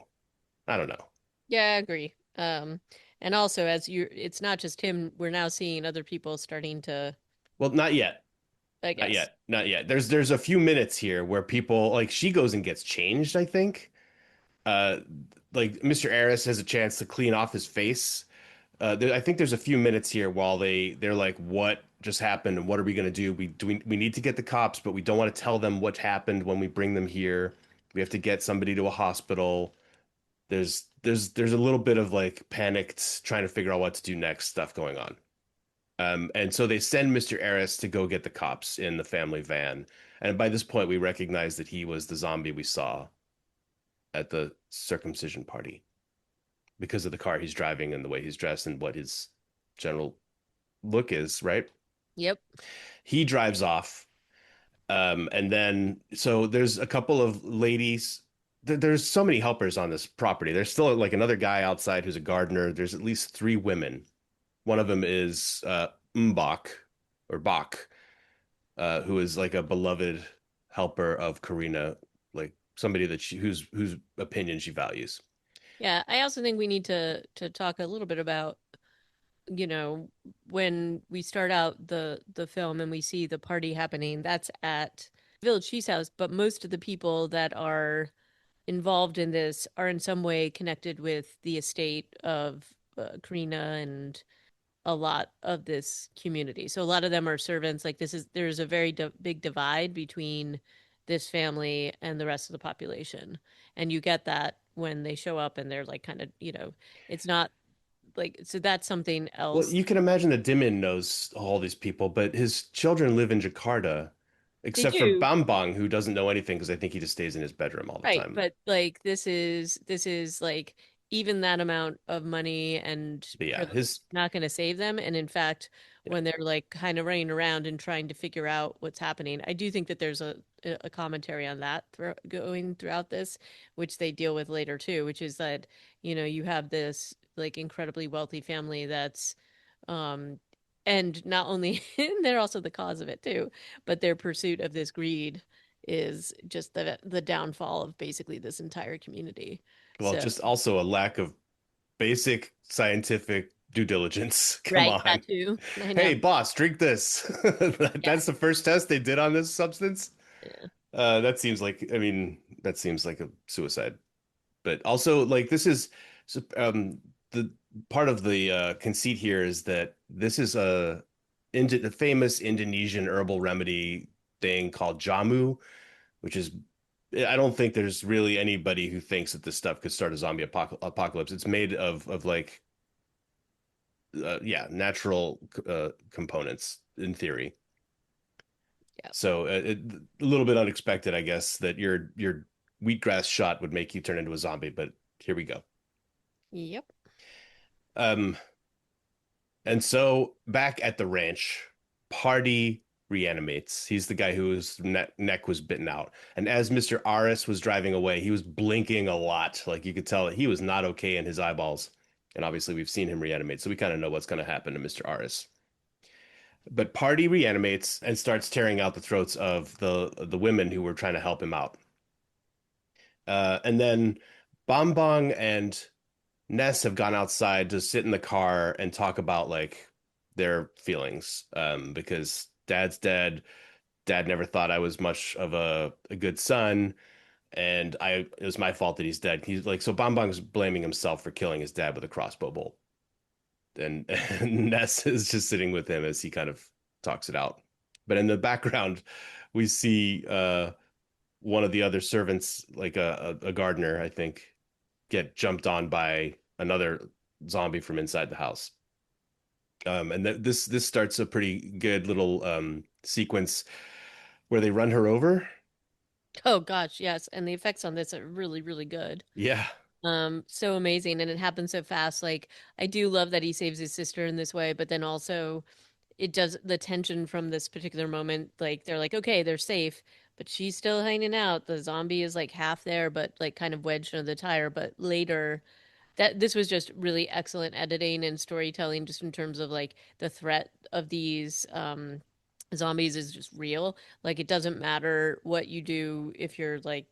I don't know. Yeah, I agree. And also as you, it's not just him. We're now seeing other people starting to, Well, not yet. I Not guess. yet. Not yet. There's a few minutes here where people like she goes and gets changed, I think. Uh like Mr. Eris has a chance to clean off his face. I think there's a few minutes here while they're like, what just happened and what are we gonna do? We need to get the cops, but we don't want to tell them what happened when we bring them here. We have to get somebody to a hospital. There's a little bit of like panicked trying to figure out what to do next stuff going on. And so they send Mr. Eris to go get the cops in the family van. And by this point, we recognize that he was the zombie we saw at the circumcision party because of the car he's driving and the way he's dressed and what his general look is, right? Yep. He drives off. And then, so there's a couple of ladies. There's so many helpers on this property. There's still like another guy outside who's a gardener. There's at least three women. One of them is Mbach or Bach, who is like a beloved helper of Karina, like somebody that whose opinion she values. Yeah, I also think we need to talk a little bit about, when we start out the film and we see the party happening, that's at Village Cheese House, but most of the people that are involved in this are in some way connected with the estate of Karina and a lot of this community. So a lot of them are servants. Like there's a very big divide between this family and the rest of the population. And you get that when they show up and they're like kind of, it's not like, so that's something Well, else. you can imagine that Dimin knows all these people, but his children live in Jakarta, They except for do. Bambang, who doesn't know anything because I think he just stays in his bedroom all the Right, time. but like this is like even that amount of money and But yeah, privilege his not going to save them. And in fact, yeah. when they're like kind of running around and trying to figure out what's happening, I do think that there's a commentary on that going throughout this, which they deal with later too, which is that you have this like incredibly wealthy family that's um and not only they're also the cause of it too, but their pursuit of this greed is just the downfall of basically this entire community. Well, So, just also a lack of basic scientific due diligence. Come right, on. that too. I know. Hey, boss, drink this. Yeah, That's the first test they did on this substance. yeah, That seems like, I mean, that seems like a suicide. But also, like, this is the part of the conceit here is that this is the famous Indonesian herbal remedy thing called jamu, which is I don't think there's really anybody who thinks that this stuff could start a zombie apocalypse. It's made of like yeah, natural components in theory. yeah. So a little bit unexpected, I guess, that you're wheatgrass shot would make you turn into a zombie, but here we go. Yep. Um, and so back at the ranch, Party reanimates. He's the guy whose neck was bitten out. And as Mr. Aris was driving away, he was blinking a lot. Like you could tell that he was not okay in his eyeballs. And obviously, we've seen him reanimate, so we kind of know what's going to happen to Mr. Aris. But Party reanimates and starts tearing out the throats of the women who were trying to help him out. And then Bombong and Ness have gone outside to sit in the car and talk about like their feelings. Because Dad's dead. Dad never thought I was much of a good son, and it was my fault that he's dead. He's like, so Bombong's blaming himself for killing his dad with a crossbow bolt, and Ness is just sitting with him as he kind of talks it out. But in the background, we see one of the other servants, like a gardener, I think, get jumped on by another zombie from inside the house. And this starts a pretty good little sequence where they run her over. Oh gosh, yes. And the effects on this are really, really good. Yeah, So amazing. And it happens so fast. Like, I do love that he saves his sister in this way, but then also it does the tension from this particular moment. Like, they're like, okay, they're safe, but she's still hanging out. The zombie is like half there, but like kind of wedged under the tire. But later, that this was just really excellent editing and storytelling just in terms of like the threat of these zombies is just real. Like it doesn't matter what you do if you're like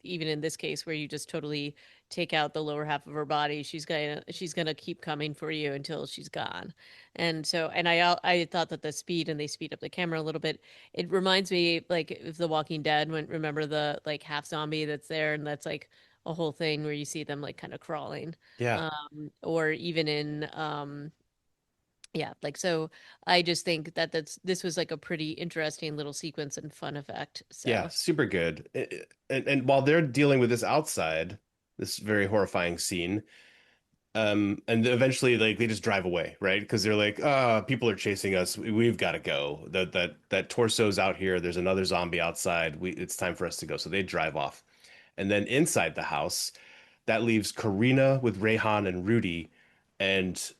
even in this case where you just totally take out the lower half of her body, she's gonna keep coming for you until she's gone. And so and I thought that the speed and they speed up the camera a little bit. It reminds me like of The Walking Dead when remember the like half zombie that's there and that's like a whole thing where you see them like kind of crawling. yeah, Or even in yeah, like so I just think that this was like a pretty interesting little sequence and fun effect. yeah, So, super good. And while they're dealing with this outside, this very horrifying scene, and eventually like they just drive away, right? Because they're like, people are chasing us. We've got to go. That torso's out here. There's another zombie outside. It's time for us to go. So they drive off. And then inside the house, that leaves Karina with Rayhan and Rudy and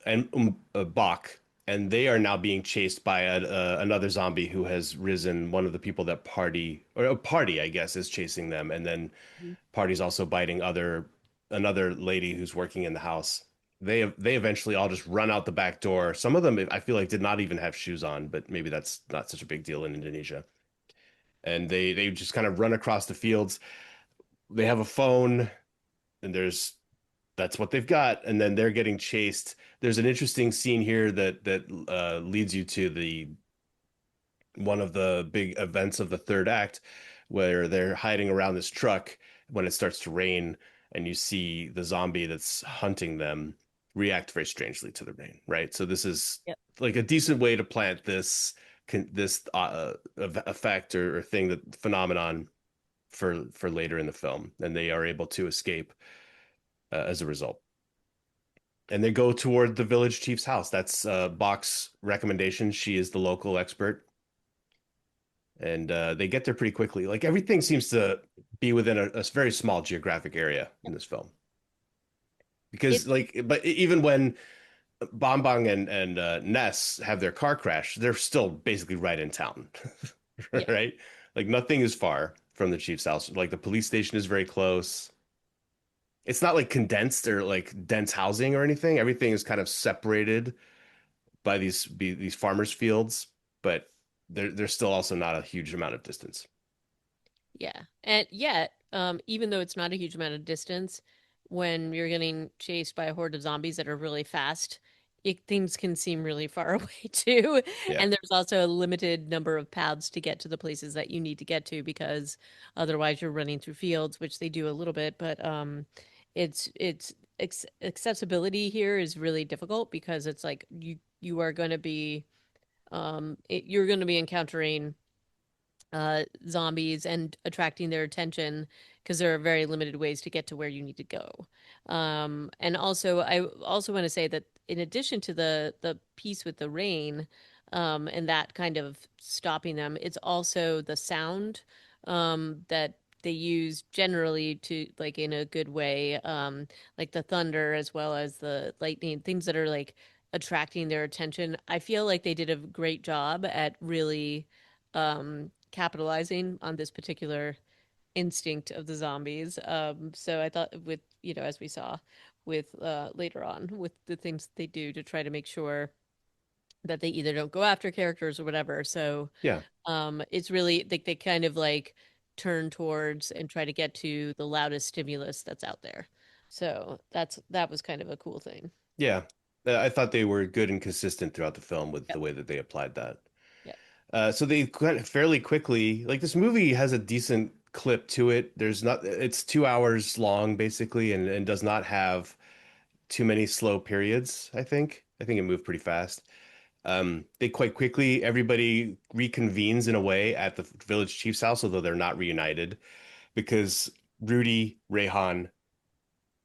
Bach, and they are now being chased by another zombie who has risen. One of the people that party, I guess, is chasing them, and then mhm. party's also biting another lady who's working in the house. They eventually all just run out the back door. Some of them I feel like did not even have shoes on, but maybe that's not such a big deal in Indonesia. And they just kind of run across the fields. They have a phone, and that's what they've got, and then they're getting chased. There's an interesting scene here that leads you to the one of the big events of the third act, where they're hiding around this truck when it starts to rain, and you see the zombie that's hunting them react very strangely to the rain, right? So this is Yep. like a decent way to plant this effect or thing, that phenomenon for later in the film, and they are able to escape as a result. And they go toward the village chief's house. That's Bach's recommendation. She is the local expert, and they get there pretty quickly. Like everything seems to be within a very small geographic area in this film. Because It like, but even when Bonbong and Ness have their car crash, they're still basically right in town, yeah. right? Like nothing is far from the chief's house. Like the police station is very close. It's not like condensed or like dense housing or anything. Everything is kind of separated by these farmers' fields, but there's still also not a huge amount of distance. Yeah. And yet, even though it's not a huge amount of distance, when you're getting chased by a horde of zombies that are really fast, things can seem really far away too. Yeah, And there's also a limited number of paths to get to the places that you need to get to because otherwise you're running through fields, which they do a little bit, but it's accessibility here is really difficult because it's like you are going to be you're going to be encountering zombies and attracting their attention because there are very limited ways to get to where you need to go. And also, I also want to say that in addition to the piece with the rain, and that kind of stopping them, it's also the sound that they use generally to like in a good way, like the thunder as well as the lightning, things that are like attracting their attention. I feel like they did a great job at really capitalizing on this particular instinct of the zombies. So I thought with, as we saw with later on with the things they do to try to make sure that they either don't go after characters or whatever. So Yeah. it's really they kind of like turn towards and try to get to the loudest stimulus that's out there. So that was kind of a cool thing. Yeah. I thought they were good and consistent throughout the film with the Yep. way that they applied that. Yep. So they kind of fairly quickly, like this movie has a decent clip to it. There's not, it's 2 hours long basically, and does not have too many slow periods, I think. I think it moved pretty fast. They quite quickly, everybody reconvenes in a way at the village chief's house, although they're not reunited, because Rudy, Rehan,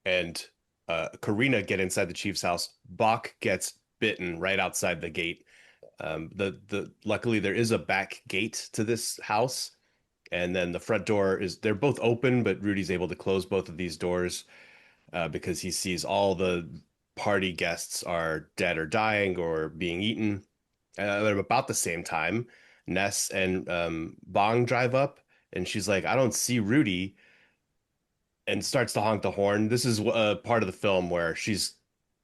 and Karina get inside the chief's house. Bach gets bitten right outside the gate. The luckily there is a back gate to this house, and then the front door is they're both open, but Rudy's able to close both of these doors because he sees all the party guests are dead or dying or being eaten. At about the same time, Ness and Bong drive up, and she's like, "I don't see Rudy," and starts to honk the horn. This is a part of the film where she's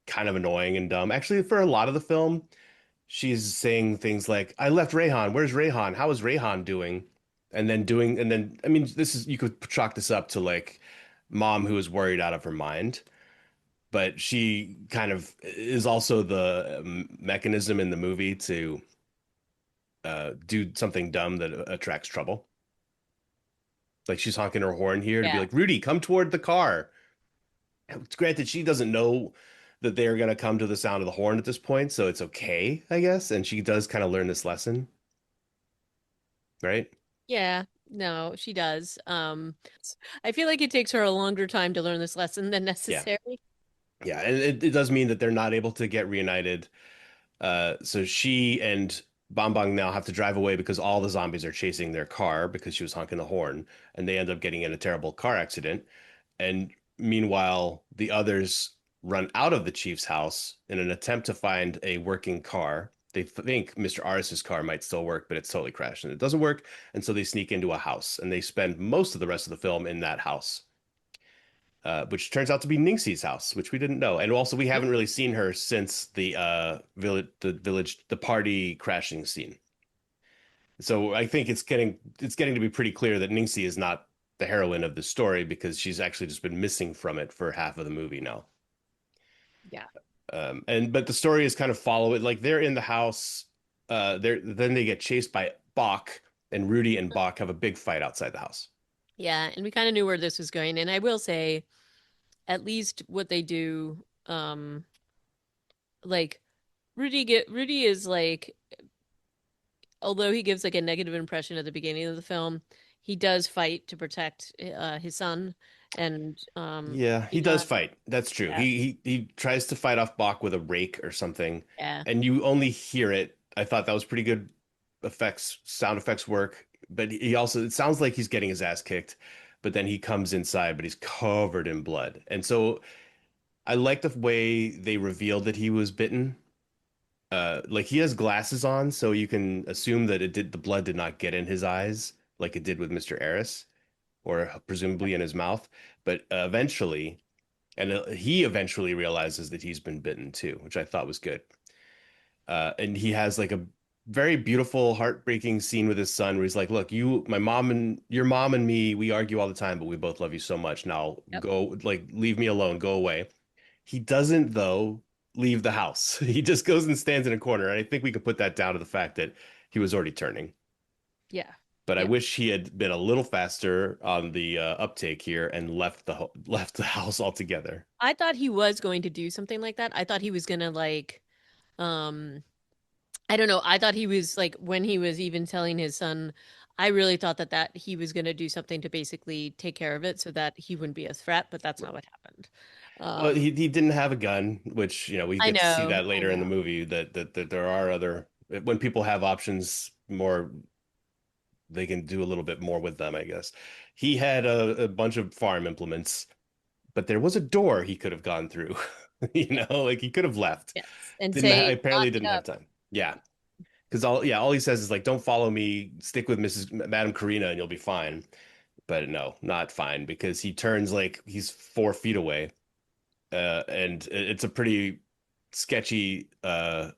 kind of annoying and dumb. Actually, for a lot of the film, she's saying things like, "I left Rayhan. Where's Rayhan? How is Rayhan doing?" And then, I mean, this is you could chalk this up to like mom who is worried out of her mind, but she kind of is also the mechanism in the movie to do something dumb that attracts trouble. Like she's honking her horn here to be Yeah. like, Rudy, come toward the car. Granted, she doesn't know that they're going to come to the sound of the horn at this point, so it's okay, I guess. And she does kind of learn this lesson, right? Yeah. No, she does. I feel like it takes her a longer time to learn this lesson than Yeah. necessary. Yeah. And it does mean that they're not able to get reunited. So she and Bong now have to drive away because all the zombies are chasing their car because she was honking the horn, and they end up getting in a terrible car accident. And meanwhile, the others run out of the chief's house in an attempt to find a working car. They think Mr. Aris's car might still work, but it's totally crashed and it doesn't work. And so they sneak into a house and they spend most of the rest of the film in that house, which turns out to be Ningxi's house, which we didn't know. And also, we Nope. haven't really seen her since the party crashing scene. So I think it's getting to be pretty clear that Ningxi is not the heroine of the story because she's actually just been missing from it for half of the movie now. Yeah. And but the story is kind of follow it. Like they're in the house, then they get chased by Bach, and Rudy and Bach have a big fight outside the house. Yeah, and we kind of knew where this was going. And I will say, at least what they do, like Rudy is like, although he gives like a negative impression at the beginning of the film, he does fight to protect his son and Yeah, he does beyond. fight. That's true. Yeah. He tries to fight off Bach with a rake or something, Yeah. and you only hear it. I thought that was pretty good sound effects work. But he also, it sounds like he's getting his ass kicked, but then he comes inside, but he's covered in blood. And so I like the way they revealed that he was bitten. Like he has glasses on, so you can assume that the blood did not get in his eyes like it did with Mr. Eris, or presumably in his mouth. But eventually, and he eventually realizes that he's been bitten too, which I thought was good. And he has like a very beautiful, heartbreaking scene with his son where he's like, "Look, my mom and your mom and me, we argue all the time, but we both love you so much. Now Yep. go, like, leave me alone, go away." He doesn't, though, leave the house. He just goes and stands in a corner. And I think we could put that down to the fact that he was already turning. Yeah. But I Yep. wish he had been a little faster on the uptake here and left the house altogether. I thought he was going to do something like that. I thought he was gonna like um I don't know. I thought he was like when he was even telling his son, I really thought that he was going to do something to basically take care of it so that he wouldn't be a threat, but that's not what happened. Well, Um, he didn't have a gun, which we I get to see know, that I later in the know. movie that there are other when people have options more they can do a little bit more with them, I guess. He had a bunch of farm implements, but there was a door he could have gone through. Like he could have left. Yes. And Didn't say, apparently knock didn't it have up. time. Yeah. Because all he says is like, don't follow me, stick with Mrs. Madam Karina and you'll be fine. But no, not fine because he turns like he's 4 feet away. And it's a pretty sketchy, not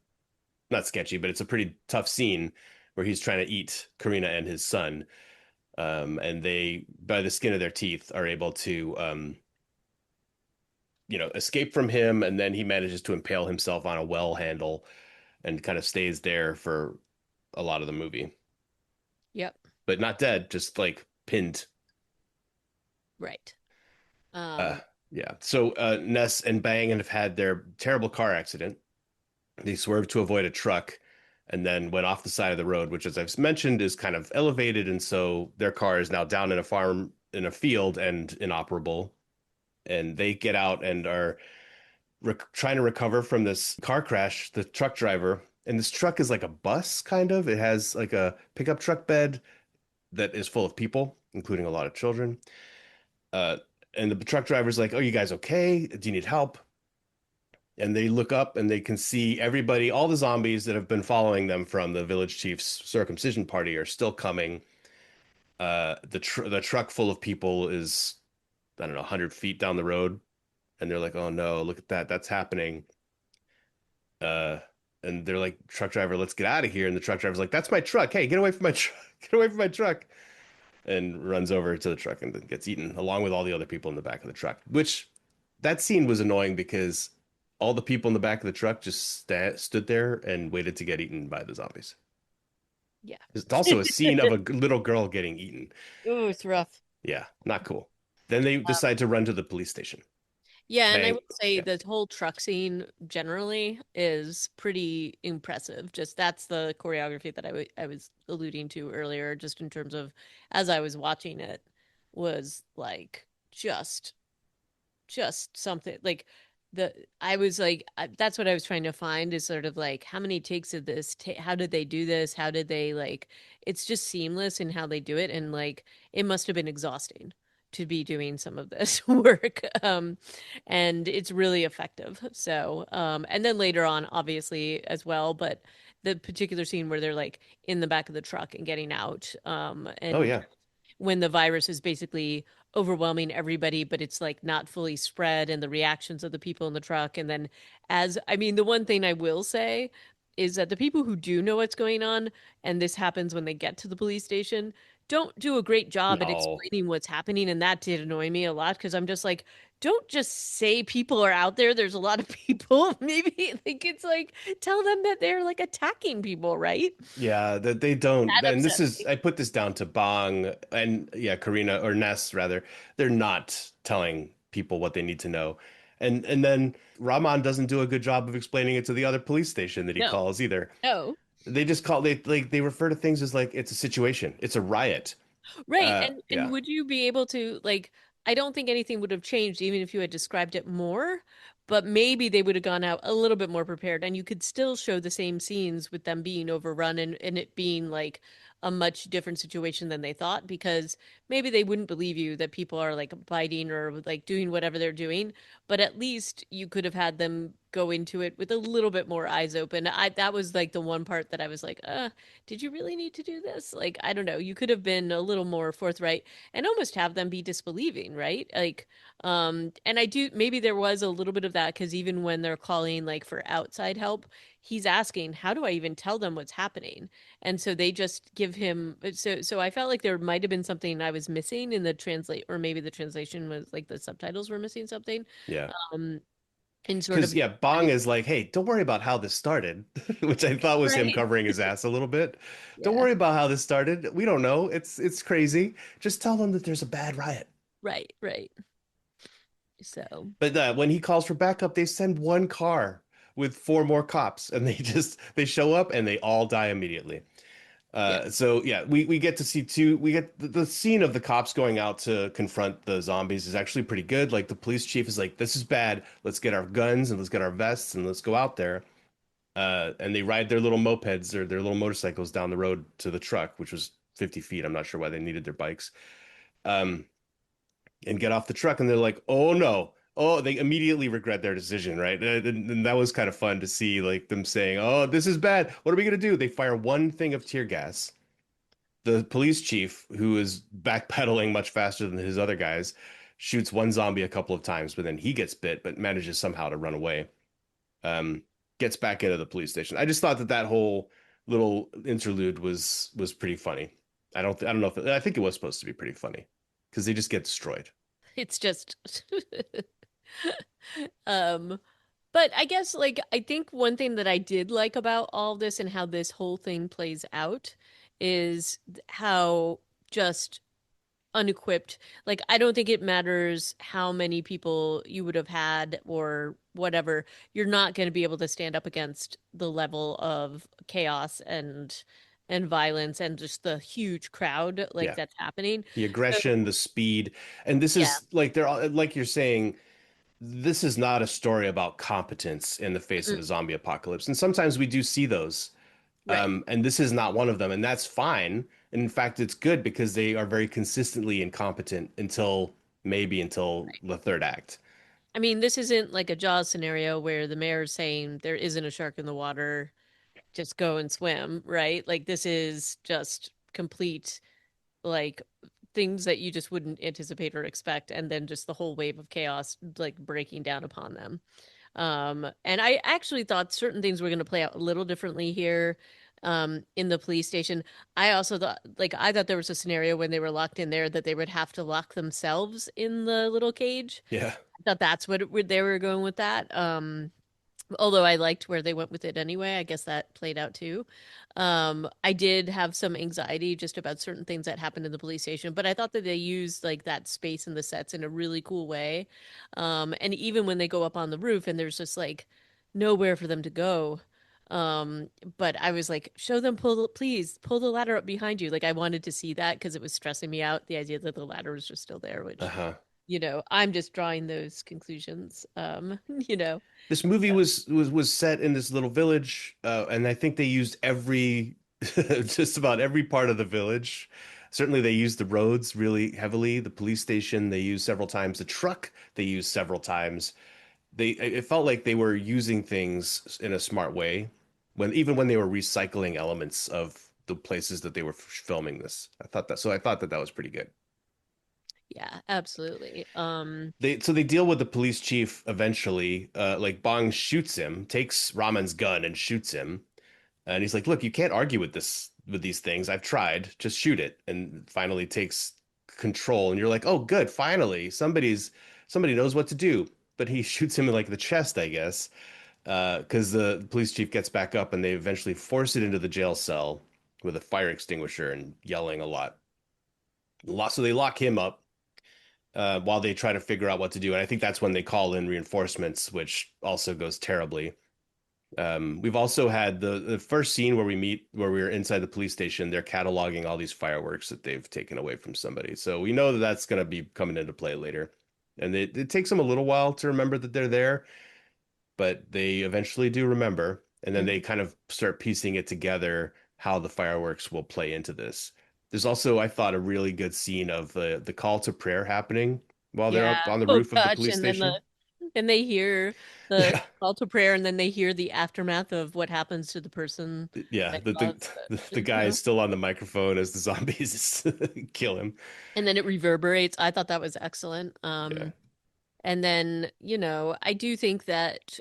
sketchy, but it's a pretty tough scene where he's trying to eat Karina and his son. And they, by the skin of their teeth, are able to, escape from him. And then he manages to impale himself on a well handle and kind of stays there for a lot of the movie, Yep. but not dead, just like pinned. Right. Uh, Um, yeah. So Ness and Bang have had their terrible car accident. They swerved to avoid a truck and then went off the side of the road, which, as I've mentioned, is kind of elevated. And so their car is now down in a farm in a field and inoperable. And they get out and are trying to recover from this car crash. The truck driver, and this truck is like a bus, kind of. It has like a pickup truck bed that is full of people, including a lot of children. Uh, and the truck driver's like, "Oh, you guys okay? Do you need help?" And they look up and they can see everybody, all the zombies that have been following them from the village chief's circumcision party are still coming. The truck full of people is, I don't know, 100 feet down the road, and they're like, "Oh no, look at that, that's happening." Uh, and they're like, "Truck driver, let's get out of here." And the truck driver's like, "That's my truck. Hey, get away from my truck. Get away from my truck." And runs over to the truck and gets eaten along with all the other people in the back of the truck. Which that scene was annoying because all the people in the back of the truck just stood there and waited to get eaten by the zombies. yeah. It's also a scene of a little girl getting eaten. Ooh, it's rough. Yeah, not cool. Then they decide to run to the police station. Yeah, and I Bang. would say Yeah. the whole truck scene generally is pretty impressive. Just that's the choreography that I was alluding to earlier, just in terms of as I was watching it, was like just something like the I was like that's what I was trying to find is sort of like how many takes of this how did they do this, how did they like it's just seamless in how they do it, and like it must have been exhausting to be doing some of this work, and it's really effective. So and then later on obviously as well, but the particular scene where they're like in the back of the truck and getting out, Oh and yeah. when the virus is basically overwhelming everybody, but it's like not fully spread, and the reactions of the people in the truck. And then, as I mean, the one thing I will say is that the people who do know what's going on, and this happens when they get to the police station, don't do a great job at No. explaining what's happening. And that did annoy me a lot because I'm just like, don't just say people are out there. There's a lot of people. Maybe like it's like tell them that they're like attacking people, right? Yeah, that they don't. That And this upset is, me. I put this down to Bong and yeah, Karina or Ness rather. They're not telling people what they need to know. And then Rahman doesn't do a good job of explaining it to the other police station that he No, calls either. no. They just they refer to things as like it's a situation. It's a riot. Right. And Yeah. would you be able to like I don't think anything would have changed even if you had described it more, but maybe they would have gone out a little bit more prepared, and you could still show the same scenes with them being overrun, and it being like a much different situation than they thought, because maybe they wouldn't believe you that people are like biting or like doing whatever they're doing, but at least you could have had them go into it with a little bit more eyes open. I that was like the one part that I was like, did you really need to do this? Like, I don't know. You could have been a little more forthright and almost have them be disbelieving, right? Like, and I do, maybe there was a little bit of that because even when they're calling like for outside help, he's asking, how do I even tell them what's happening? And so they just give him, so I felt like there might have been something I was missing in the translate, or maybe the translation was like the subtitles were missing something. Yeah. Um, in sort Because of yeah, Bong is like, hey, don't worry about how this started, which I thought was him right. covering his ass a little bit. Don't Yeah. worry about how this started. We don't know. It's crazy. Just tell them that there's a bad riot. Right, right. So, But when he calls for backup, they send one car with 4 more cops, and they show up and they all die immediately. yep. So yeah, we get to see two. We get the scene of the cops going out to confront the zombies is actually pretty good. Like the police chief is like, "This is bad. Let's get our guns and let's get our vests and let's go out there." And they ride their little mopeds or their little motorcycles down the road to the truck, which was 50 feet. I'm not sure why they needed their bikes. Um, and get off the truck, and they're like, "Oh no." Oh, they immediately regret their decision, right? And that was kind of fun to see, like them saying, "Oh, this is bad. What are we gonna do?" They fire one thing of tear gas. The police chief, who is backpedaling much faster than his other guys, shoots one zombie a couple of times, but then he gets bit, but manages somehow to run away. Um, Gets back into the police station. I just thought that that whole little interlude was pretty funny. I don't know if I think it was supposed to be pretty funny because they just get destroyed. It's just um but I guess like I think one thing that I did like about all this and how this whole thing plays out is how just unequipped. Like, I don't think it matters how many people you would have had or whatever. You're not going to be able to stand up against the level of chaos and violence and just the huge crowd like Yeah. that's happening. The So, aggression, the speed, and this yeah. is like they're all like you're saying, this is not a story about competence in the face of Mm, a zombie apocalypse. And sometimes we do see those. right. And this is not one of them, and that's fine. And in fact, it's good because they are very consistently incompetent until the third act. I mean, this isn't like a Jaws scenario where the mayor's saying there isn't a shark in the water, just go and swim, right? Like this is just complete like things that you just wouldn't anticipate or expect, and then just the whole wave of chaos like breaking down upon them. And I actually thought certain things were going to play out a little differently here in the police station. I also thought like I thought there was a scenario when they were locked in there that they would have to lock themselves in the little cage. Yeah. I thought that's they were going with that. Although I liked where they went with it anyway, I guess that played out too. I did have some anxiety just about certain things that happened in the police station, but I thought that they used like that space in the sets in a really cool way. And even when they go up on the roof and there's just like nowhere for them to go. Um, but I was like, show them please pull the ladder up behind you. Like I wanted to see that because it was stressing me out, the idea that the ladder was just still there, which, Uh-huh. I'm just drawing those conclusions. You know. This movie was set in this little village, and I think they used every just about every part of the village. Certainly, they used the roads really heavily. The police station they used several times. The truck they used several times. It felt like they were using things in a smart way even when they were recycling elements of the places that they were filming this. I thought that that was pretty good. Yeah, absolutely. They deal with the police chief eventually. Like Bong shoots him, takes Raman's gun and shoots him, and he's like, "Look, you can't argue with these things. I've tried. Just shoot it." And finally takes control. And you're like, "Oh, good. Finally, somebody knows what to do." But he shoots him in like the chest, I guess, because the police chief gets back up and they eventually force it into the jail cell with a fire extinguisher and yelling a lot. So they lock him up while they try to figure out what to do. And I think that's when they call in reinforcements, which also goes terribly. We've also had the first scene where we were inside the police station. They're cataloging all these fireworks that they've taken away from somebody. So we know that that's going to be coming into play later. And it takes them a little while to remember that they're there, but they eventually do remember. And then they mhm. kind of start piecing it together how the fireworks will play into this. There's also, I thought, a really good scene of the call to prayer happening while they're Yeah. up on the Oh roof of the gosh, police and then station. they hear the Yeah. call to prayer, and then they hear the aftermath of what happens to the person Yeah, they love. the guy is still on the microphone as the zombies kill him. And then it reverberates. I thought that was excellent. Yeah. And then, I do think that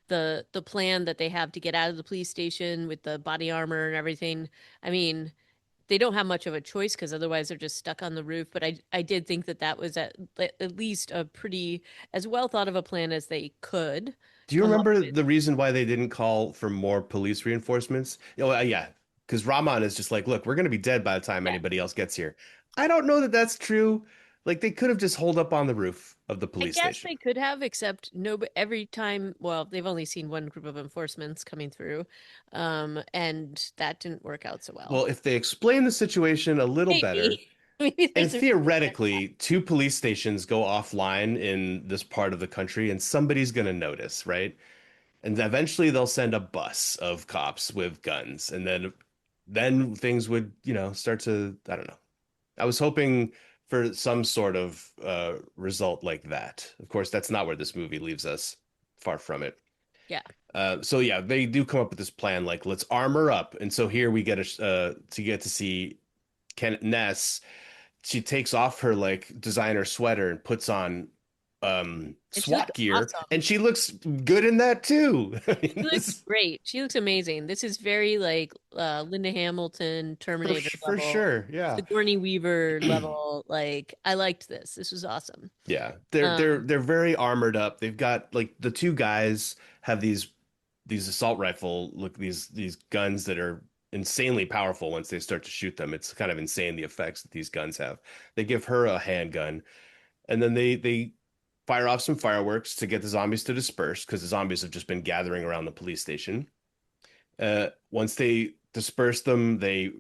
the plan that they have to get out of the police station with the body armor and everything, I mean, they don't have much of a choice because otherwise they're just stuck on the roof. But I did think that that was at least a pretty as well thought of a plan as they could Do you come up remember with. the reason why they didn't call for more police reinforcements? Oh, yeah, because Rahman is just like, look, we're going to be dead by the time Yeah, anybody else gets here. I don't know that that's true. Like they could have just holed up on the roof of the I police guess station. they could have, except no. But every time, well, they've only seen one group of enforcements coming through, and that didn't work out so well. Well, if they explain the situation a little better, Maybe, maybe and there's a reason for theoretically, two police stations go offline in this part of the country, and somebody's going to notice, right? And eventually they'll send a bus of cops with guns, and then then things would, start to, I don't know. I was hoping for some sort of result like that. Of course, that's not where this movie leaves us. Far from it. Yeah. So yeah, they do come up with this plan, like let's armor up, and so here we get to get to see Ken Ness. She takes off her like designer sweater and puts on And she looked SWAT gear, awesome. and she looks good in that too. I She mean, looks this great. She looks amazing. This is very like Linda Hamilton, Terminator for level, sure, yeah. Sigourney Weaver level. Like I liked this. This was awesome. Yeah, they're they're Um, they're very armored up. They've got like the two guys have these assault rifle look these guns that are insanely powerful once they start to shoot them. It's kind of insane the effects that these guns have. They give her a handgun, and then they fire off some fireworks to get the zombies to disperse because the zombies have just been gathering around the police station. Once they disperse them, they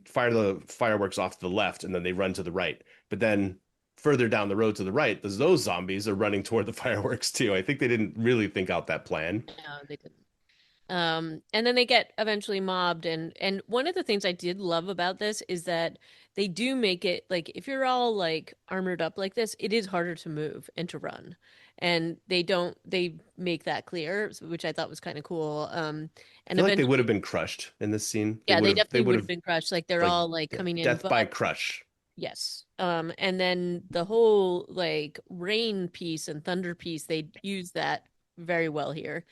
fire the fireworks off to the left and then they run to the right. But then further down the road to the right, those zombies are running toward the fireworks too. I think they didn't really think out that plan. no, they didn't. And then they get eventually mobbed, and one of the things I did love about this is that they do make it like if you're all like armored up like this, it is harder to move and to run. And they make that clear, which I thought was kind of cool. I And feel like they would eventually, have been crushed in this scene. They yeah, would they have they definitely would would have have been crushed. Like they're like all like yeah, coming in, death by but crush. yes. And then the whole like rain piece and thunder piece, they use that very well here,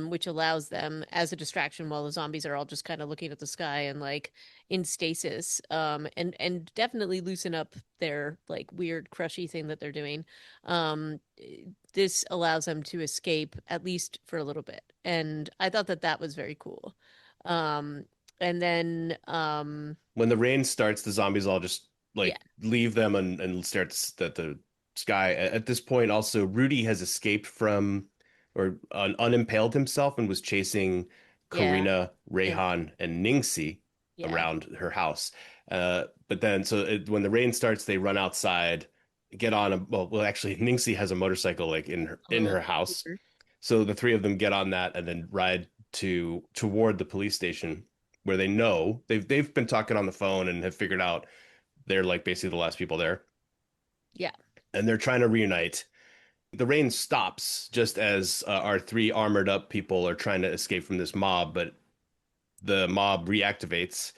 which allows them as a distraction while the zombies are all just kind of looking at the sky and like in stasis, and definitely loosen up their like weird crushy thing that they're doing. Um, this allows them to escape at least for a little bit, and I thought that that was very cool. Um, and then When the rain starts, the zombies all just yeah, like leave them and stare at the sky. At this point, also Rudy has escaped from or unimpaled himself and was chasing yeah, Karina, and Rayhan, and Ningxi yeah. around her house. But then, when the rain starts, they run outside, get on a actually, Ningxi has a motorcycle like A in little her house, scooter. so the three of them get on that and then ride toward the police station where they know they've been talking on the phone and have figured out they're like basically the last people there, Yeah. and they're trying to reunite. The rain stops just as our three armored up people are trying to escape from this mob, but the mob reactivates.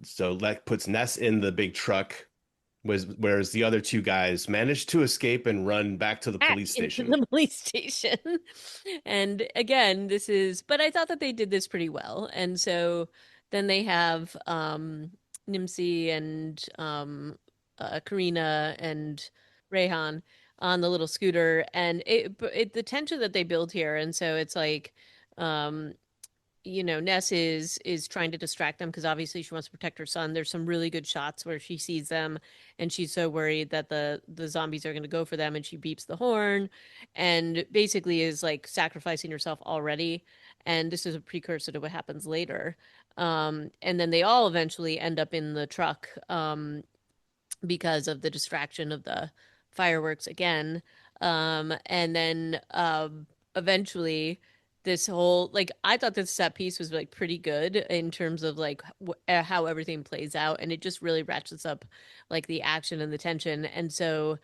So that puts Ness in the big truck, whereas the other two guys manage to escape and run back to the Back police into station. the police station. And again, this is, but I thought that they did this pretty well. And so then they have Nimsi and Karina and Rayhan on the little scooter, and the tension that they build here, and so it's like um Ness is trying to distract them because obviously she wants to protect her son. There's some really good shots where she sees them and she's so worried that the zombies are going to go for them and she beeps the horn and basically is like sacrificing herself already. And this is a precursor to what happens later. And then they all eventually end up in the truck. Because of the distraction of the fireworks again. And then eventually this whole like I thought this set piece was like pretty good in terms of like how everything plays out, and it just really ratchets up like the action and the tension. And so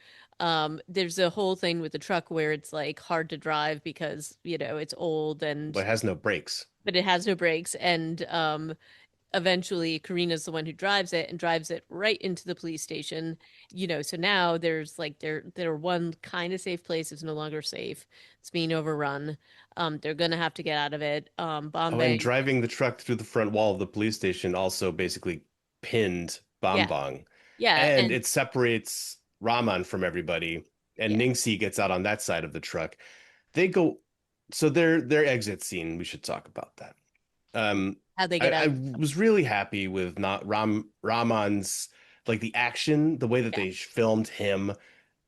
there's a whole thing with the truck where it's like hard to drive because it's old But and it has no brakes. but it has no brakes, and eventually Karina's the one who drives it and drives it right into the police station. So now there's like their one kind of safe place is no longer safe. It's being overrun. They're gonna have to get out of it. Oh, and Bombay. driving the truck through the front wall of the police station also basically pinned Yeah. Bong. Yeah. And And it separates Rahman from everybody. And yeah. Ningxi gets out on that side of the truck. They go, so their exit scene, we should talk about that. Um, How they I, get I out. was really happy with not Rahman's like the action, the way that Yeah. they filmed him.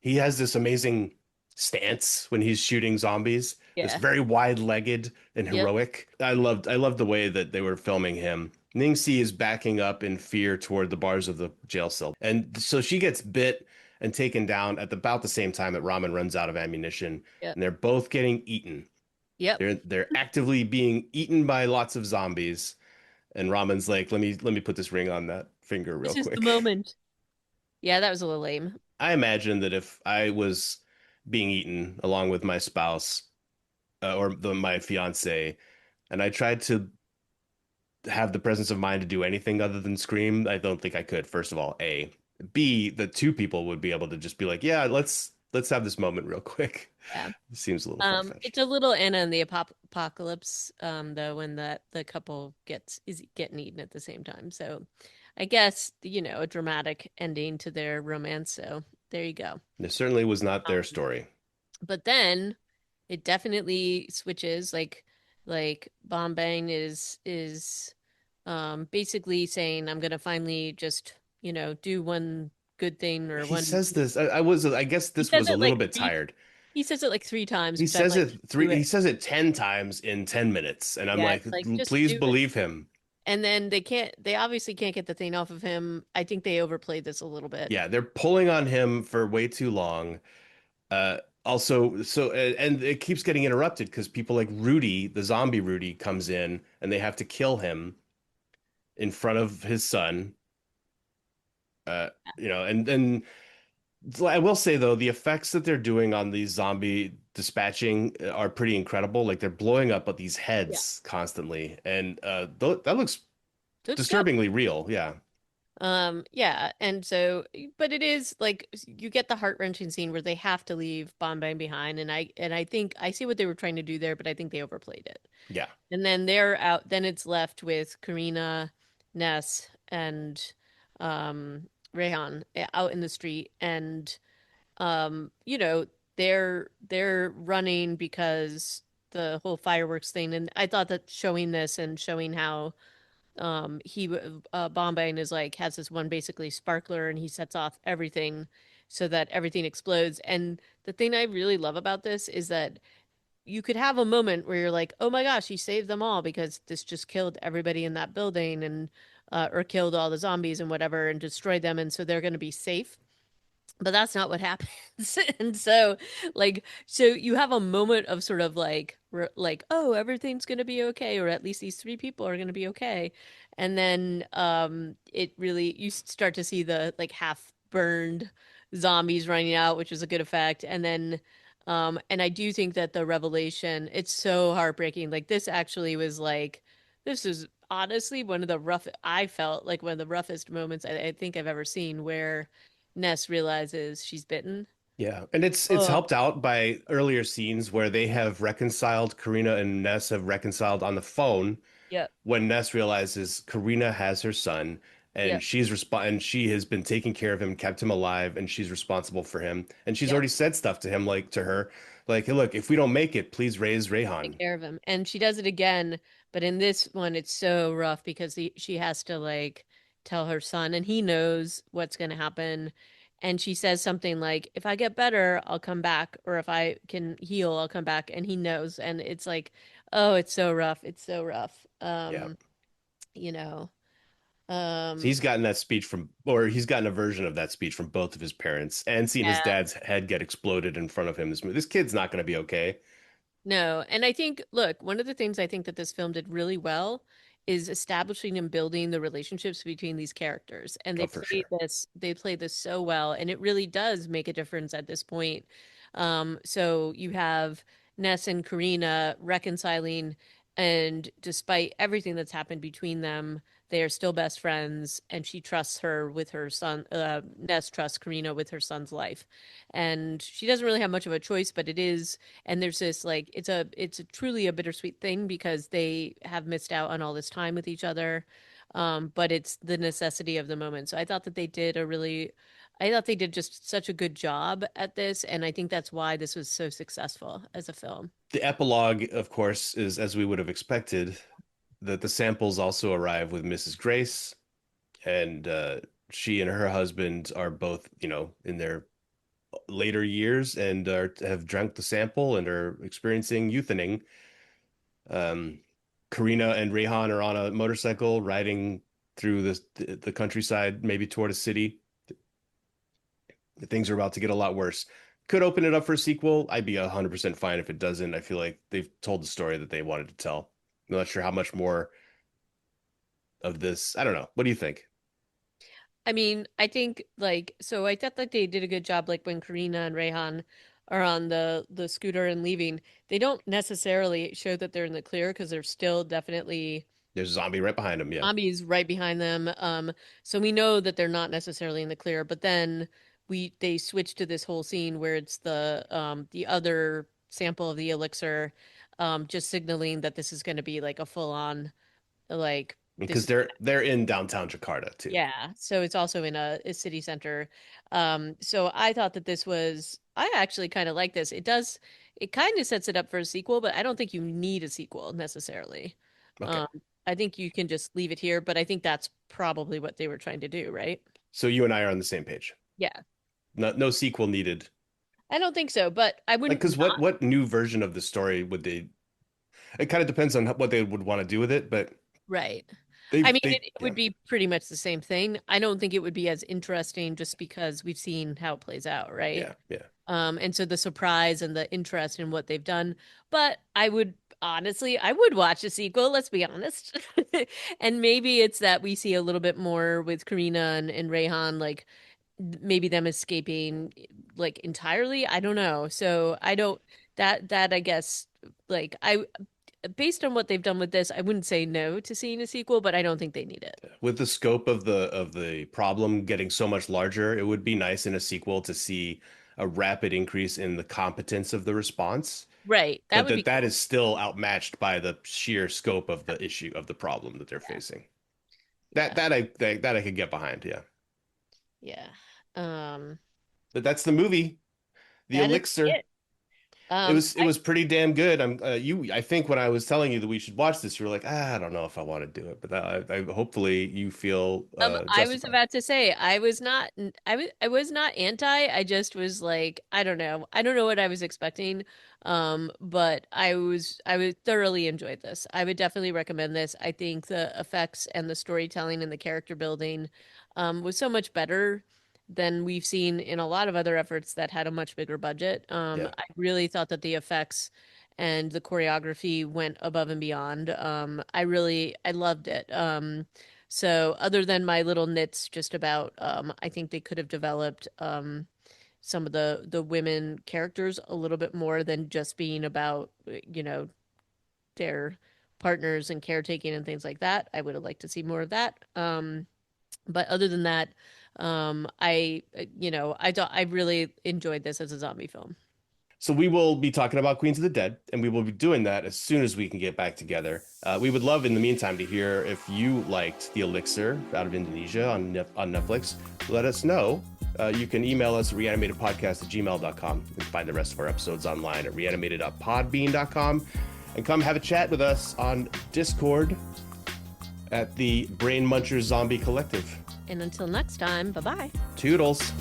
He has this amazing stance when he's shooting zombies. This Yeah. very wide-legged and Yep. heroic. I loved the way that they were filming him. Ningxi is backing up in fear toward the bars of the jail cell. And so she gets bit and taken down at about the same time that Ramen runs out of ammunition, Yep. and they're both getting eaten. Yep. They're actively being eaten by lots of zombies. And Ramen's like, let me put this ring on that finger real This is the quick. moment. Yeah, that was a little lame. I imagine that if I was being eaten along with my spouse my fiance, and I tried to have the presence of mind to do anything other than scream, I don't think I could. First of all, A. B, the two people would be able to just be like, yeah, let's have this moment real quick. Yeah. It seems a little far-fetched. It's a little Anna and the Apocalypse, though, when the couple gets is getting eaten at the same time. So, I guess a dramatic ending to their romance. So there you go. It certainly was not their Um, story. but then it definitely switches. Like Bombang is basically saying, "I'm gonna finally just do one good thing or He one." says this. I guess He this says was a it little like bit three. tired. He says it like three times, He which I'm says like, it just three do he it. says it 10 times in 10 minutes. And I'm Yeah, like, it's like just please do it. believe him. And then they obviously can't get the thing off of him. I think they overplayed this a little bit. Yeah, they're pulling on him for way too long. Also, and it keeps getting interrupted because people like Rudy, the zombie Rudy, comes in and they have to kill him in front of his son. Uh, and I will say though, the effects that they're doing on these zombie dispatching are pretty incredible. Like they're blowing up at these Yeah. heads constantly, and that looks Looks dope. disturbingly real. Yeah, Yeah, and so, but it is like you get the heart-wrenching scene where they have to leave Bombay behind, and I think I see what they were trying to do there, but I think they overplayed it. yeah, And then they're out. Then it's left with Karina, Ness, and Rehan out in the street, and they're running because the whole fireworks thing. And I thought that showing this and showing how he Bombay is like has this one basically sparkler and he sets off everything so that everything explodes. And the thing I really love about this is that you could have a moment where you're like, oh my gosh, he saved them all because this just killed everybody in that building and or killed all the zombies and whatever and destroyed them, and so they're going to be safe. But that's not what happens. And so so you have a moment of sort of like, oh, everything's going to be okay, or at least these three people are going to be okay. And then it really you start to see the like half burned zombies running out, which is a good effect. And then and I do think that the revelation, it's so heartbreaking. Like this actually was like this is honestly one of the rough I felt like one of the roughest moments I think I've ever seen, where Ness realizes she's bitten. yeah. And it's Oh, helped out by earlier scenes where they have reconciled. Karina and Ness have reconciled on the phone yep, when Ness realizes Karina has her son and yep, she has been taking care of him, kept him alive, and she's responsible for him. And she's yep. already said stuff to him, like to her, like, hey, look, if we don't make it, please raise Take Rayhan. care of him. And she does it again, but in this one, it's so rough because she has to like tell her son, and he knows what's going to happen. And she says something like, if I get better, I'll come back, or if I can heal, I'll come back. And he knows. And it's like, oh, it's so rough. It's so rough. Yeah. You know, So um, he's gotten a version of that speech from both of his parents and seen his yeah. dad's head get exploded in front of him. This kid's not going to be okay. No, and I think, look, one of the things I think that this film did really well is establishing and building the relationships between these characters. And Oh, for sure. they played this so well, and it really does make a difference at this point. So you have Ness and Karina reconciling, and despite everything that's happened between them, they are still best friends, and she trusts her with her son. Ness trusts Karina with her son's life, and she doesn't really have much of a choice, but it is, and there's this like it's a truly a bittersweet thing because they have missed out on all this time with each other, but it's the necessity of the moment. So I thought they did just such a good job at this, and I think that's why this was so successful as a film. The epilogue, of course, is as we would have expected, that the samples also arrive with Mrs. Grace, and she and her husband are both, in their later years and have drank the sample and are experiencing euthaning. Um, Karina and Rehan are on a motorcycle riding through the countryside, maybe toward a city. Things are about to get a lot worse. Could open it up for a sequel. I'd be 100% fine if it doesn't. I feel like they've told the story that they wanted to tell. I'm not sure how much more. of this. I don't know. What do you think? I mean, I think like so I thought that they did a good job like when Karina and Rayhan are on the scooter and leaving. They don't necessarily show that they're in the clear because there's still definitely There's a zombie right behind him. Yeah, zombies right behind them. So we know that they're not necessarily in the clear, but then they switch to this whole scene where it's the other sample of the elixir just signaling that this is going to be like a full on like this because is they're in downtown Jakarta too. yeah, so it's also in a city center. So I thought that I actually kind of like this. It kind of sets it up for a sequel, but I don't think you need a sequel necessarily. Okay, Um, I think you can just leave it here, but I think that's probably what they were trying to do, right? so you and I are on the same page. Yeah. No sequel needed. I don't think so, but I Like, wouldn't because not, what new version of the story would they? It kind of depends on what they would want to do with it, but right. I they've mean, they it yeah would be pretty much the same thing. I don't think it would be as interesting just because we've seen how it plays out, right? yeah. And so the surprise and the interest in what they've done. But I would honestly, I would watch a sequel, let's be honest. And maybe it's that we see a little bit more with Karina and Rayhan, like maybe them escaping like entirely. I don't know. So I don't that I guess like I based on what they've done with this, I wouldn't say no to seeing a sequel, but I don't think they need it. With the scope of the problem getting so much larger, it would be nice in a sequel to see a rapid increase in the competence of the response, Right. That but would be that cool. is still outmatched by the sheer scope of the issue of the problem that they're Yeah. facing. Yeah. That I could get behind, yeah. Yeah. Um, But that's the movie, The that is Elixir. it. Um, It was pretty damn good. I think when I was telling you that we should watch this, you were like, I don't know if I want to do it, but I hopefully you feel I was justified. about to say I was not anti. I just was like I don't know. I don't know what I was expecting. But I would thoroughly enjoyed this. I would definitely recommend this. I think the effects and the storytelling and the character building was so much better than we've seen in a lot of other efforts that had a much bigger budget. Yeah. I really thought that the effects and the choreography went above and beyond. I loved it. So other than my little nits just about I think they could have developed some of the women characters a little bit more than just being about their partners and caretaking and things like that. I would have liked to see more of that. But other than that, I thought I really enjoyed this as a zombie film. So we will be talking about Queens of the Dead, and we will be doing that as soon as we can get back together. We would love, in the meantime, to hear if you liked The Elixir out of Indonesia on Netflix. Let us know. You can email us at reanimatedpodcast@gmail.com and find the rest of our episodes online at reanimated.podbean.com. And come have a chat with us on Discord at the Brain Munchers Zombie Collective. And until next time, bye-bye. Toodles.